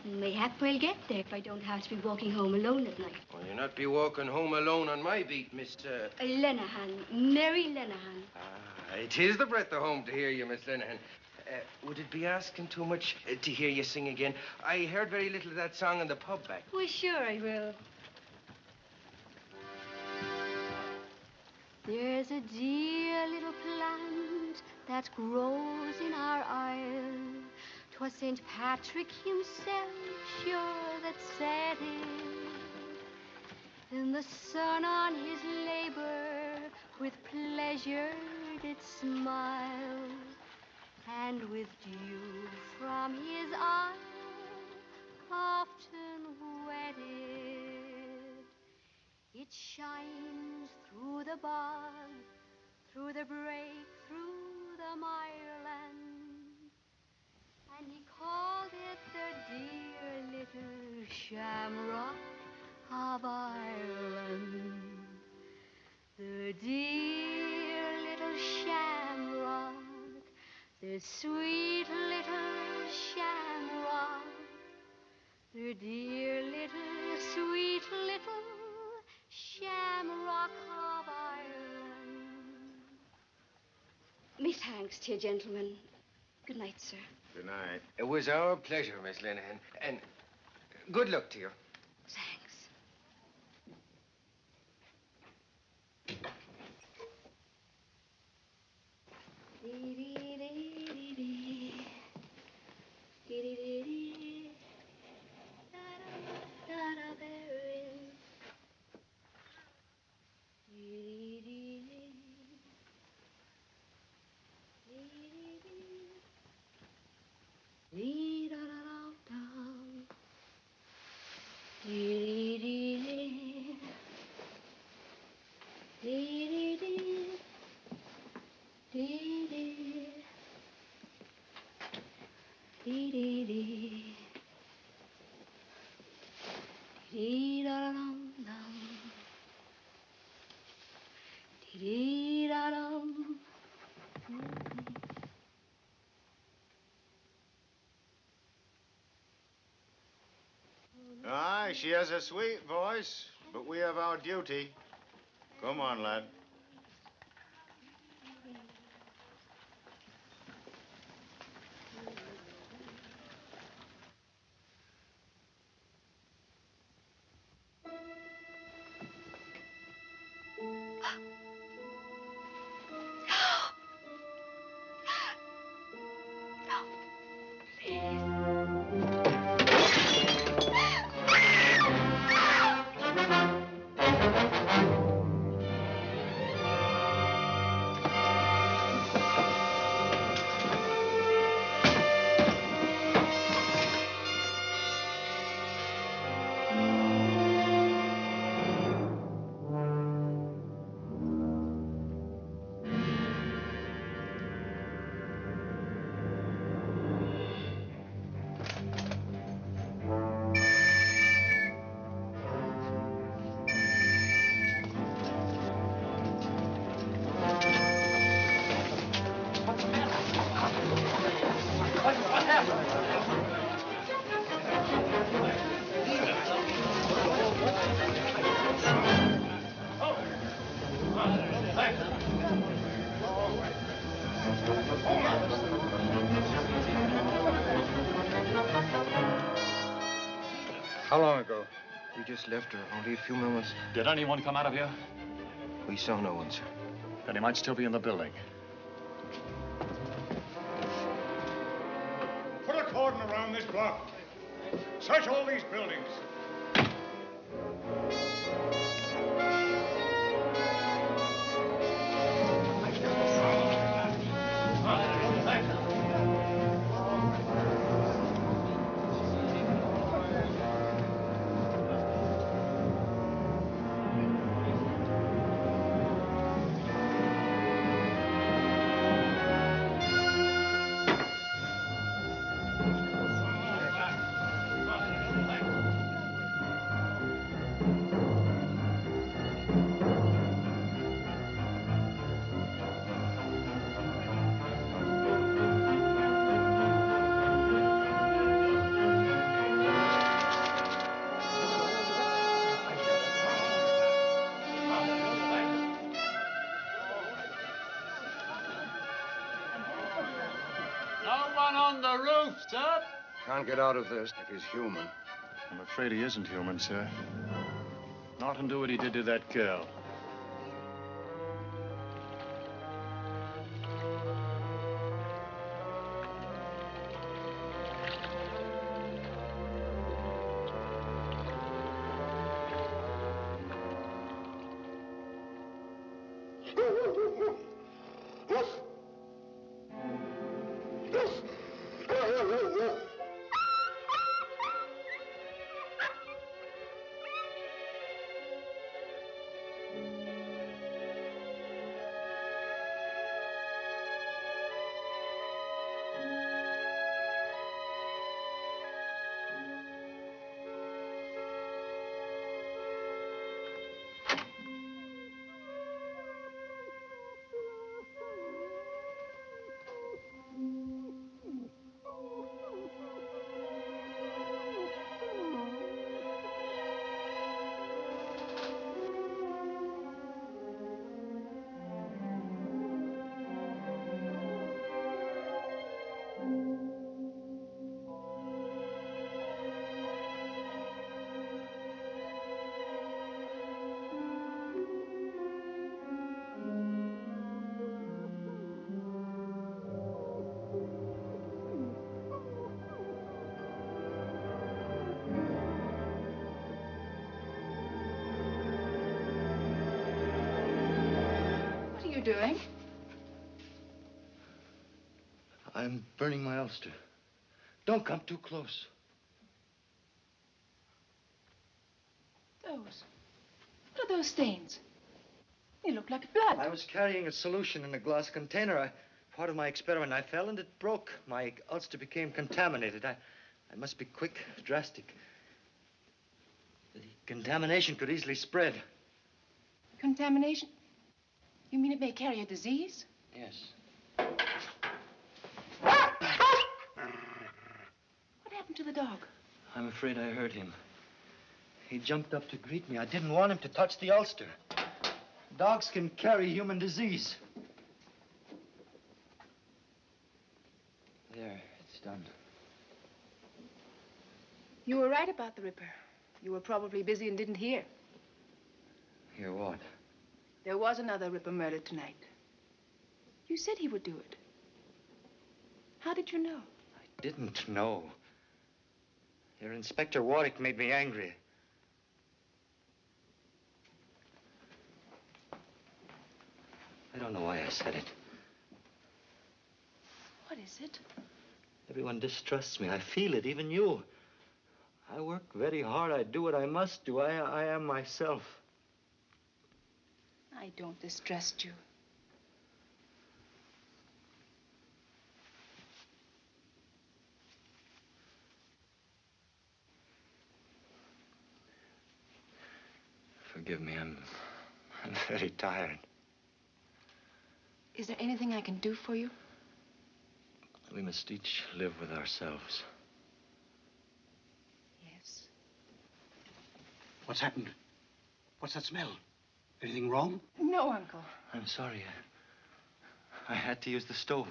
Mayhap we'll get there if I don't have to be walking home alone at night. Well, you'll not be walking home alone on my beat, Miss... Lenehan. Mary Lenehan. Ah, it is the breath of home to hear you, Miss Lenehan. Would it be asking too much to hear you sing again? I heard very little of that song in the pub back. Well, sure I will. There's a dear little plant that grows in our isle. 'Twas St. Patrick himself, sure, that said it. In the sun on his labor, with pleasure did smile, and with dew from his eye, often wetted. It shines through the bog, through the brake, through the mireland, and he called it the dear little shamrock of Ireland. The dear little shamrock, the sweet little shamrock, the dear little, sweet little shamrock of Ireland. Me thanks to you, gentlemen. Good night, sir. Good night. It was our pleasure, Miss Lenehan. And good luck to you. Thanks. Dee dee dee. Dee da dum dum. Dee dee da dum. Aye, she has a sweet voice, but we have our duty. Come on, lad. How long ago? We just left her, only a few moments. Did anyone come out of here? We saw no one, sir. Then he might still be in the building. Put a cordon around this block. Search all these buildings. Sir? Can't get out of this if he's human. I'm afraid he isn't human, sir. Not undo what he did to that girl. Doing? I'm burning my ulster. Don't come too close. What are those stains? They look like blood. I was carrying a solution in a glass container. part of my experiment. I fell and it broke. My ulster became contaminated. I must be quick, drastic. The contamination could easily spread. Contamination? You mean it may carry a disease? Yes. What happened to the dog? I'm afraid I hurt him. He jumped up to greet me. I didn't want him to touch the ulster. Dogs can carry human disease. There, it's done. You were right about the Ripper. You were probably busy and didn't hear. Hear what? There was another Ripper murdered tonight. You said he would do it. How did you know? I didn't know. Your Inspector Warwick made me angry. I don't know why I said it. What is it? Everyone distrusts me. I feel it, even you. I work very hard. I do what I must do. I am myself. I don't distrust you. Forgive me. I'm very tired. Is there anything I can do for you? We must each live with ourselves. Yes. What's happened? What's that smell? Anything wrong? No, Uncle. I'm sorry. I had to use the stove.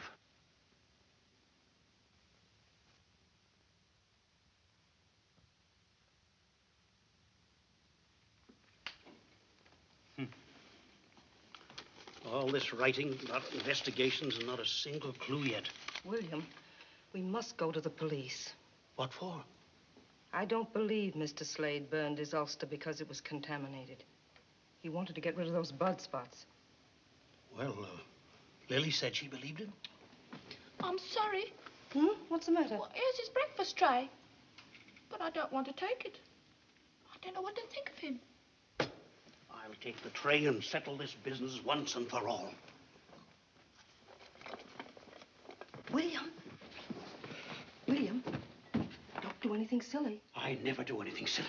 All this writing, not investigations, and not a single clue yet. William, we must go to the police. What for? I don't believe Mr. Slade burned his ulster because it was contaminated. He wanted to get rid of those blood spots. Well, Lily said she believed him. I'm sorry. What's the matter? Well, here's his breakfast tray. But I don't want to take it. I don't know what to think of him. I'll take the tray and settle this business once and for all. William. William, don't do anything silly. I never do anything silly.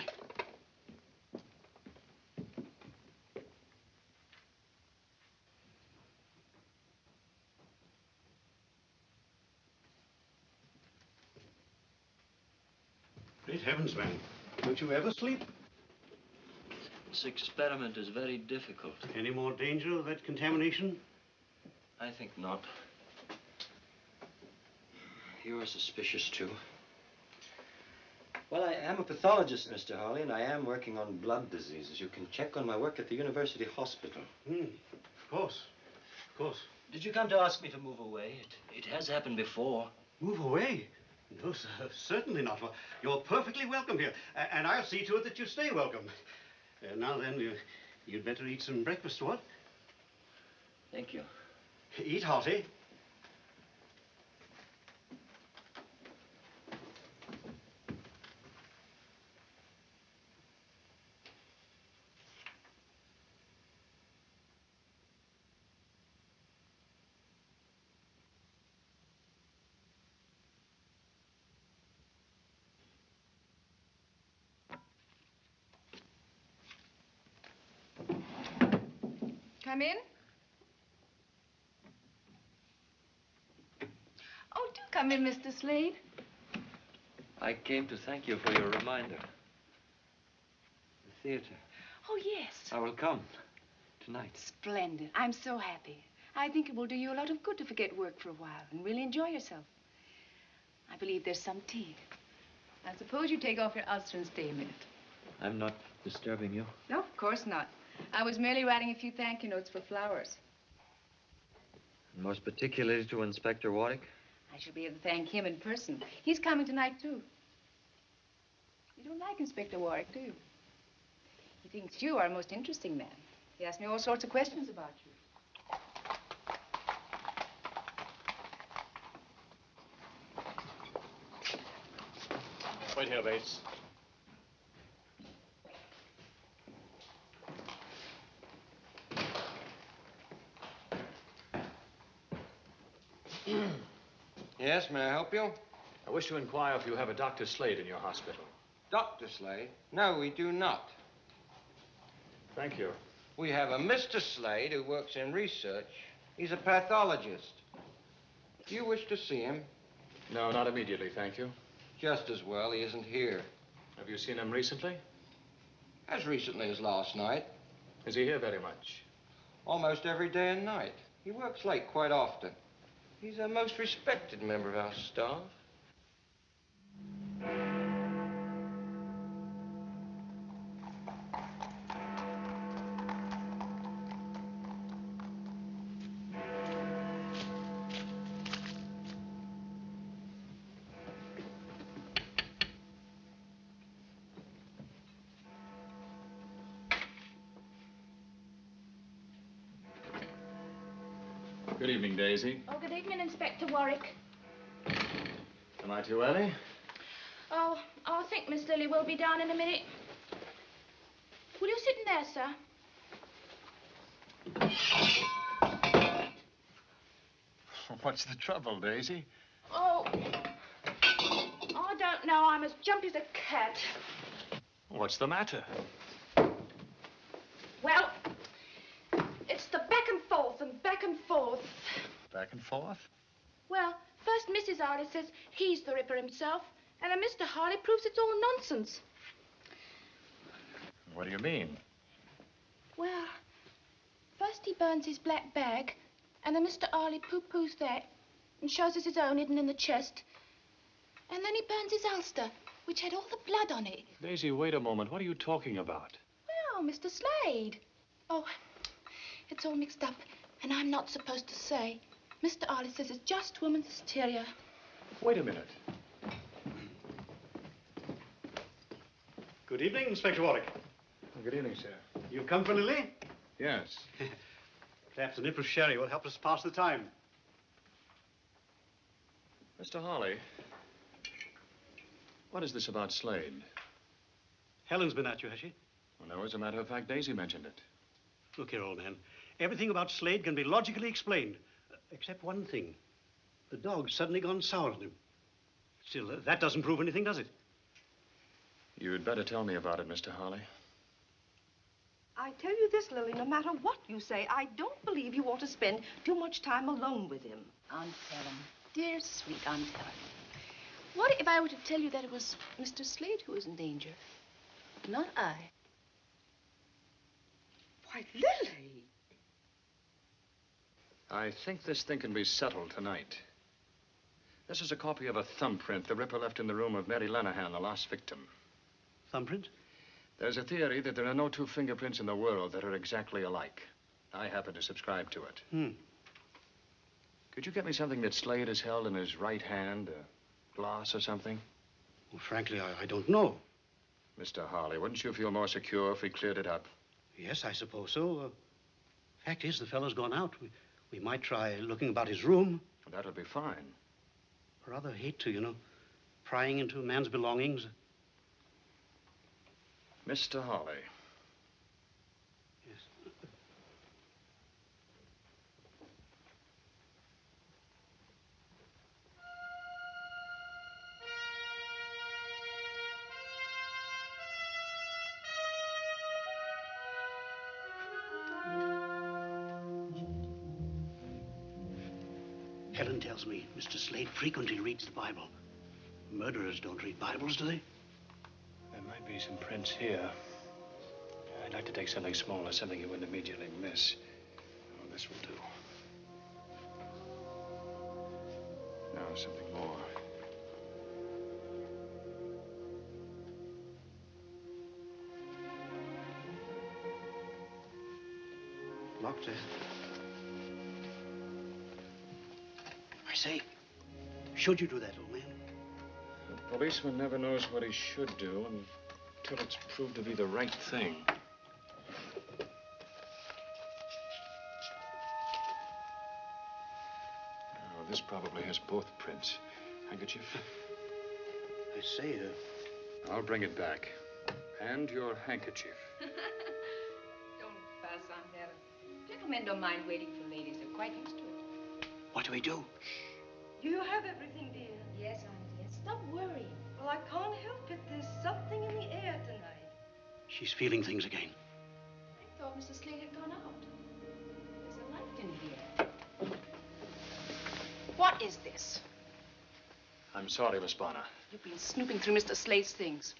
Great heavens, man. Don't you ever sleep? This experiment is very difficult. Any more danger of that contamination? I think not. You're suspicious, too. Well, I am a pathologist, Mr. Hawley, and I am working on blood diseases. You can check on my work at the University Hospital. Of course. Of course. Did you come to ask me to move away? It has happened before. Move away? No, sir, certainly not. You're perfectly welcome here, and I'll see to it that you stay welcome. Now then, you'd better eat some breakfast, what? Thank you. Eat hearty. Come in. Oh, do come in, Mr. Slade. I came to thank you for your reminder. The theater. Oh, yes. I will come tonight. Splendid. I'm so happy. I think it will do you a lot of good to forget work for a while and really enjoy yourself. I believe there's some tea. I suppose you take off your ulster and stay a minute. I'm not disturbing you. No, of course not. I was merely writing a few thank you notes for flowers. And most particularly to Inspector Warwick. I shall be able to thank him in person. He's coming tonight, too. You don't like Inspector Warwick, do you? He thinks you are a most interesting man. He asked me all sorts of questions about you. Wait here, Bates. help you? I wish to inquire if you have a Dr. Slade in your hospital. Dr. Slade? No, we do not. Thank you. We have a Mr. Slade who works in research. He's a pathologist. Do you wish to see him? No, not immediately, thank you. Just as well, he isn't here. Have you seen him recently? As recently as last night. Is he here very much? Almost every day and night. He works late quite often. He's a most respected member of our staff. Good evening, Daisy. Oh, good evening, Inspector Warwick. Am I too early? Oh, I think Miss Lily will be down in a minute. Will you sit in there, sir? What's the trouble, Daisy? Oh, I don't know. I'm as jumpy as a cat. What's the matter? Well, it's the back and forth and back and forth. Back and forth? Well, first Mrs. Harley says he's the Ripper himself, and then Mr. Harley proves it's all nonsense. What do you mean? Well, first he burns his black bag, and then Mr. Harley pooh-poohs that and shows us his own hidden in the chest. And then he burns his ulster, which had all the blood on it. Daisy, wait a moment. What are you talking about? Well, Mr. Slade. Oh, it's all mixed up, and I'm not supposed to say. Mr. Harley says it's just woman's hysteria. Wait a minute. Good evening, Inspector Warwick. Good evening, sir. You've come for Lily? Yes. Perhaps a nip of sherry will help us pass the time. Mr. Harley, what is this about Slade? Helen's been at you, has she? Well, no, as a matter of fact, Daisy mentioned it. Look here, old man. Everything about Slade can be logically explained, except one thing. The dog's suddenly gone sour on him. Still, that doesn't prove anything, does it? You'd better tell me about it, Mr. Harley. I tell you this, Lily, no matter what you say, I don't believe you ought to spend too much time alone with him. Aunt Helen. Dear, sweet Aunt Helen. What if I were to tell you that it was Mr. Slade who was in danger? Not I. Why, Lily! I think this thing can be settled tonight. This is a copy of a thumbprint the Ripper left in the room of Mary Lenahan, the last victim. Thumbprint? There's a theory that there are no two fingerprints in the world that are exactly alike. I happen to subscribe to it. Could you get me something that Slade has held in his right hand? A glass or something? Well, frankly, I don't know. Mr. Harley, wouldn't you feel more secure if we cleared it up? Yes, I suppose so. Fact is, the fellow's gone out. We might try looking about his room. That'll be fine. I rather hate to, you know, prying into a man's belongings. Mr. Harley. Yes. Helen tells me Mr. Slade frequently reads the Bible. Murderers don't read Bibles, do they? There might be some prints here. I'd like to take something smaller, something you wouldn't immediately miss. Oh, this will do. Now, something more. Locked there. I say, should you do that, old man? The policeman never knows what he should do until it's proved to be the right thing. Oh, this probably has both prints. Handkerchief? I say, I'll bring it back. And your handkerchief. Don't fuss, Aunt Helen. Gentlemen don't mind waiting for ladies. They're quite used to it. What do we do? Do you have everything, dear? Yes, honey, dear. Stop worrying. Well, I can't help it. There's something in the air tonight. She's feeling things again. I thought Mr. Slade had gone out. There's a light in here. What is this? I'm sorry, Miss Bonner. You've been snooping through Mr. Slade's things.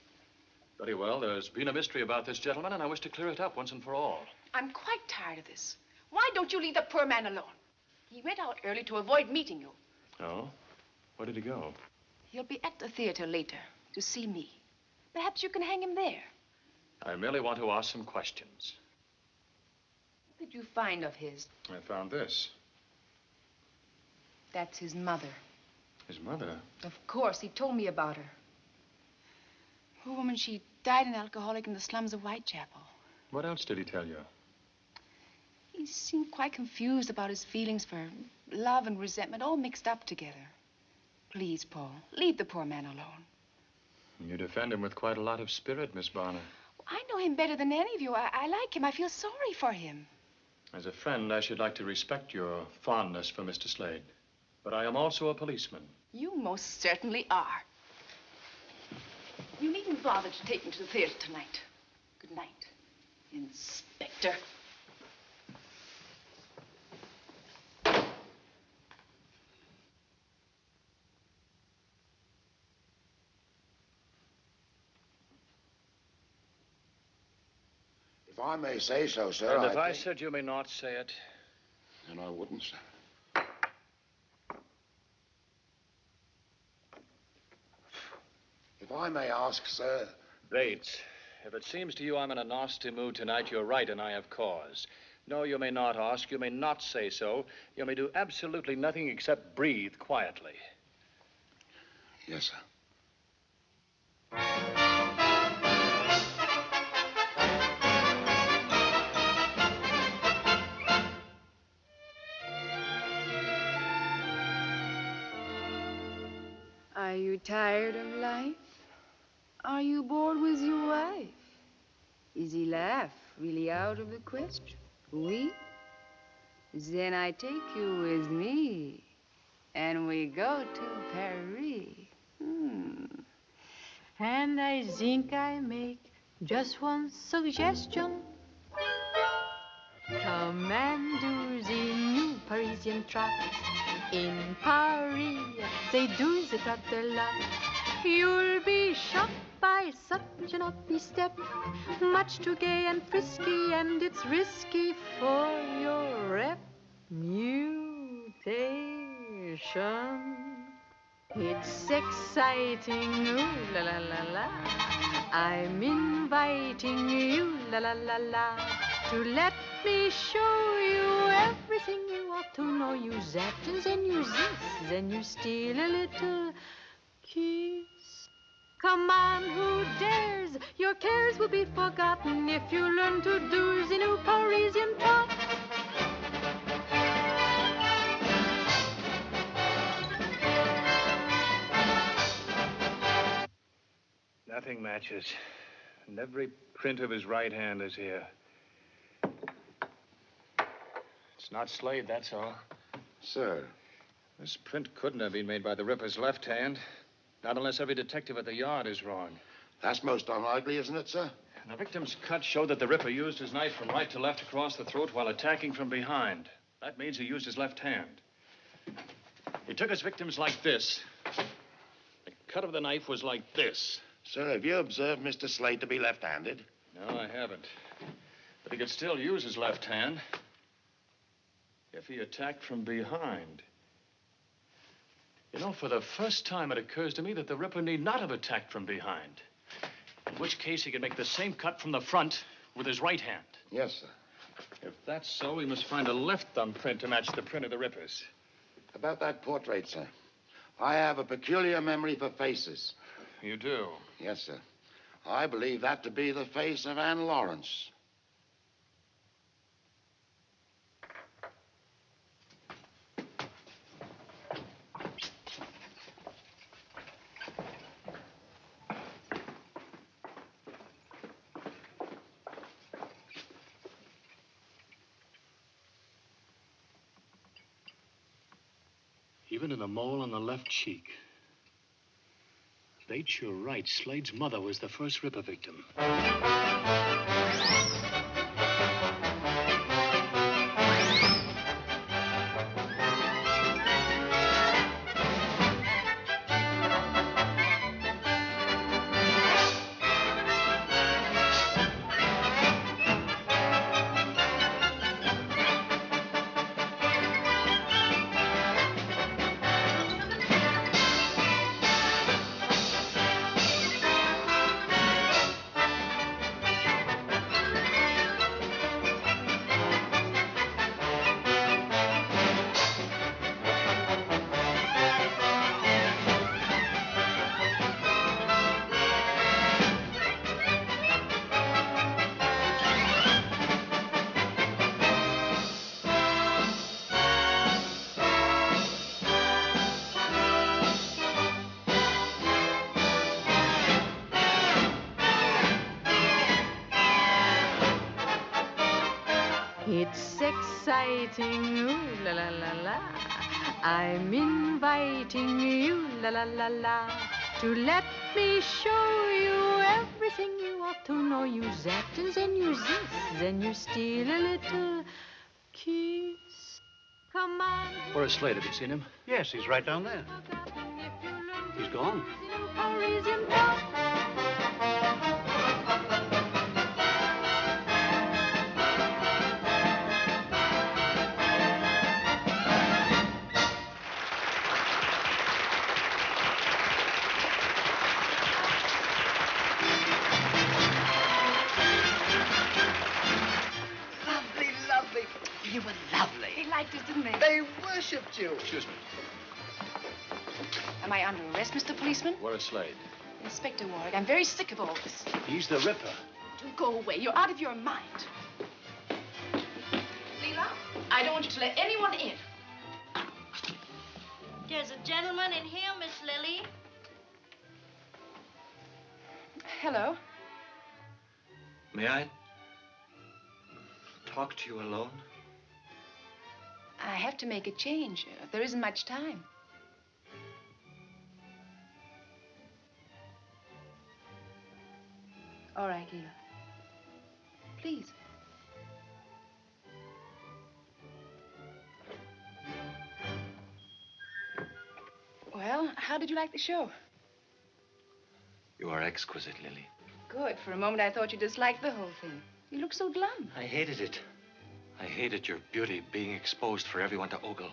Very well. There's been a mystery about this gentleman, and I wish to clear it up once and for all. I'm quite tired of this. Why don't you leave the poor man alone? He went out early to avoid meeting you. Oh? Where did he go? He'll be at the theater later to see me. Perhaps you can hang him there. I merely want to ask some questions. What did you find of his? I found this. That's his mother. His mother? Of course, he told me about her. Poor woman, she died an alcoholic in the slums of Whitechapel. What else did he tell you? He seemed quite confused about his feelings for love and resentment all mixed up together. Please, Paul, leave the poor man alone. You defend him with quite a lot of spirit, Miss Bonner. I know him better than any of you. I like him. I feel sorry for him. As a friend, I should like to respect your fondness for Mr. Slade. But I am also a policeman. You most certainly are. You needn't bother to take me to the theater tonight. Good night, Inspector. If I may say so, sir, And if I said you may not say it? Then I wouldn't, sir. If I may ask, sir... Bates, if it seems to you I'm in a nasty mood tonight, you're right, and I have cause. No, you may not ask. You may not say so. You may do absolutely nothing except breathe quietly. Yes, sir. Are you tired of life? Are you bored with your wife? Is he laugh really out of the question? Oui? Then I take you with me, and we go to Paris. And I think I make just one suggestion. Come and do the new Parisian trot. In Paris, they do the trot a lot. You'll be shocked by such an uppy step, much too gay and frisky, and it's risky for your reputation. It's exciting, ooh la la la la. I'm inviting you, la la la la, to let me show you everything you ought to know. You that, and then you this, then you steal a little kiss. Come on, who dares? Your cares will be forgotten if you learn to do the new Parisian trot. Nothing matches. And every print of his right hand is here. It's not Slade, that's all. Sir. This print couldn't have been made by the Ripper's left hand. Not unless every detective at the yard is wrong. That's most unlikely, isn't it, sir? And the victim's cut showed that the Ripper used his knife from right to left across the throat while attacking from behind. That means he used his left hand. He took his victims like this. The cut of the knife was like this. Sir, have you observed Mr. Slade to be left-handed? No, I haven't. But he could still use his left hand if he attacked from behind. You know, for the first time, it occurs to me that the Ripper need not have attacked from behind. In which case, he could make the same cut from the front with his right hand. Yes, sir. If that's so, we must find a left thumbprint to match the print of the Ripper's. About that portrait, sir. I have a peculiar memory for faces. You do? Yes, sir. I believe that to be the face of Anne Lawrence. Even in the mole on the left cheek. Bates, you're right. Slade's mother was the first Ripper victim. It's exciting, ooh la la la la. I'm inviting you, la la la la, to let me show you everything you ought to know. You that and then you this, then you steal a little kiss. Come on. Where's Slade? Have you seen him? Yes, he's right down there. He's gone. Parisian talk. You were lovely. They liked us, didn't they? They worshipped you. Excuse me. Am I under arrest, Mr. Policeman? Where's Slade? Inspector Warwick, I'm very sick of all this. He's the Ripper. Do go away. You're out of your mind. Leela, I don't want you to let anyone in. There's a gentleman in here, Miss Lily. Hello. May I talk to you alone? I have to make a change. There isn't much time. All right, Leela. Please. Well, how did you like the show? You are exquisite, Lily. Good. For a moment, I thought you disliked the whole thing. You look so glum. I hated it. I hated your beauty being exposed for everyone to ogle.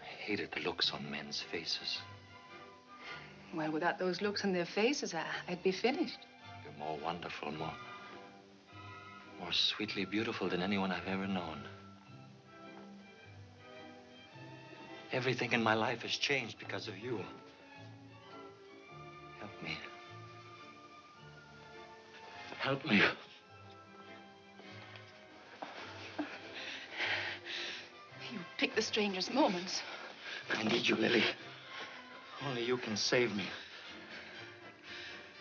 I hated the looks on men's faces. Well, without those looks on their faces, I'd be finished. You're more wonderful, more sweetly beautiful than anyone I've ever known. Everything in my life has changed because of you. Help me. Help me. You pick the strangest moments. I need you, Lily. Only you can save me.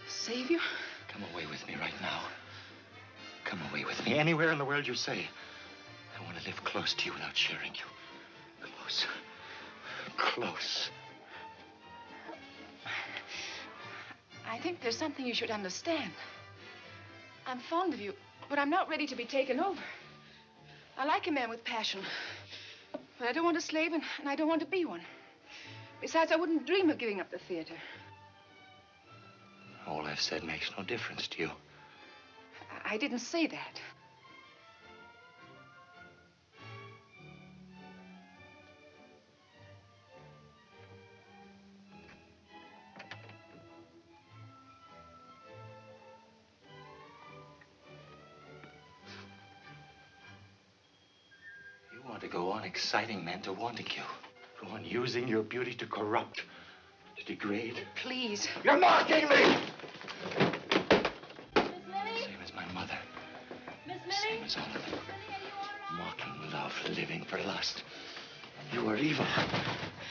Save you? Come away with me right now. Come away with me. Anywhere in the world you say. I want to live close to you without sharing you. Close. Close. I think there's something you should understand. I'm fond of you, but I'm not ready to be taken over. I like a man with passion, but I don't want a slave, and I don't want to be one. Besides, I wouldn't dream of giving up the theater. All I've said makes no difference to you. I didn't say that. You want to go on exciting men to wanting you. Go on using your beauty to corrupt, to degrade. Please. You're mocking me! Miss Lily? Same as my mother. Miss Lily? Same as all of them. Miss Lily, are you all right? Mocking love, living for lust. You are evil.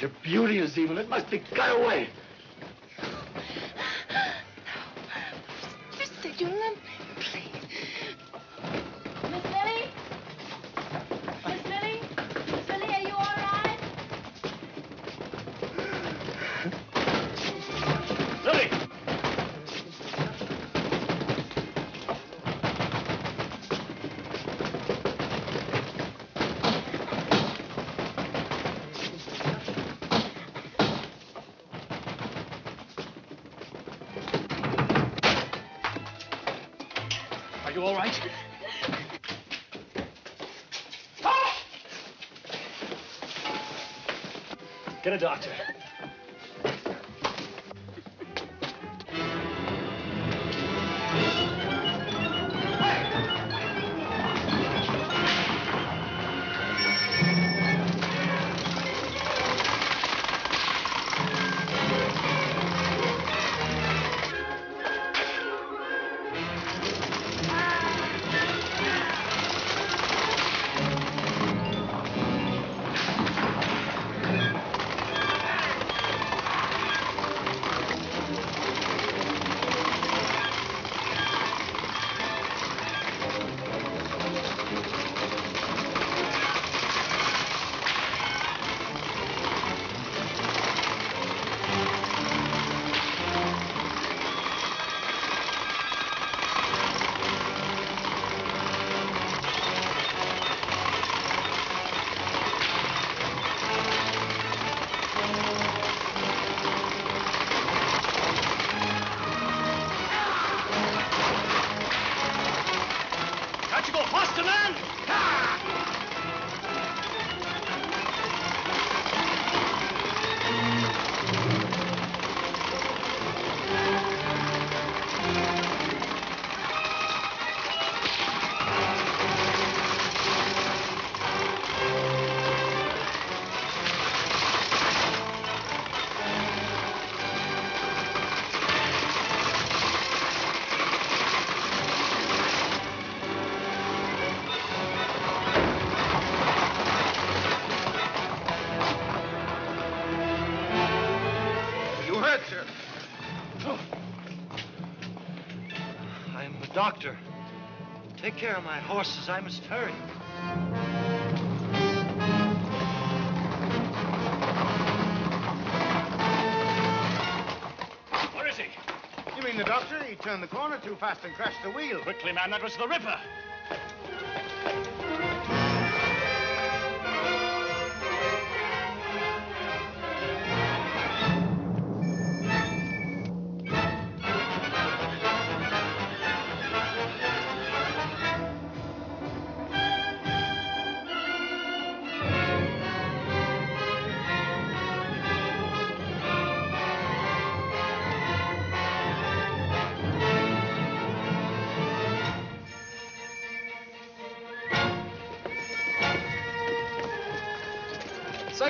Your beauty is evil. It must be cut away. Sister, you love me. Please. Miss Lily? Miss Lily? Miss Lily, are you all right? you all right? Get a doctor. Doctor, take care of my horses. I must hurry. Where is he? You mean the doctor? He turned the corner too fast and crashed the wheel. Quickly, man, that was the Ripper.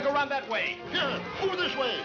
Go around that way. Here, over this way.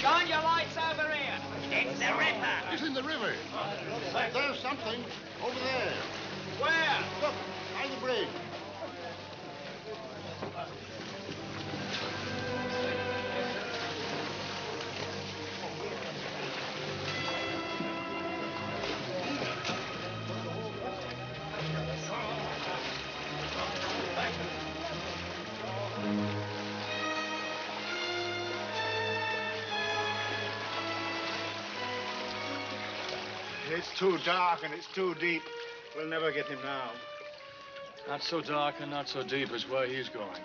Shine your lights over here. It's the Ripper. It's in the river. There's something over there. Where? Look, by the bridge. It's too dark and it's too deep. We'll never get him now. Not so dark and not so deep as where he's going.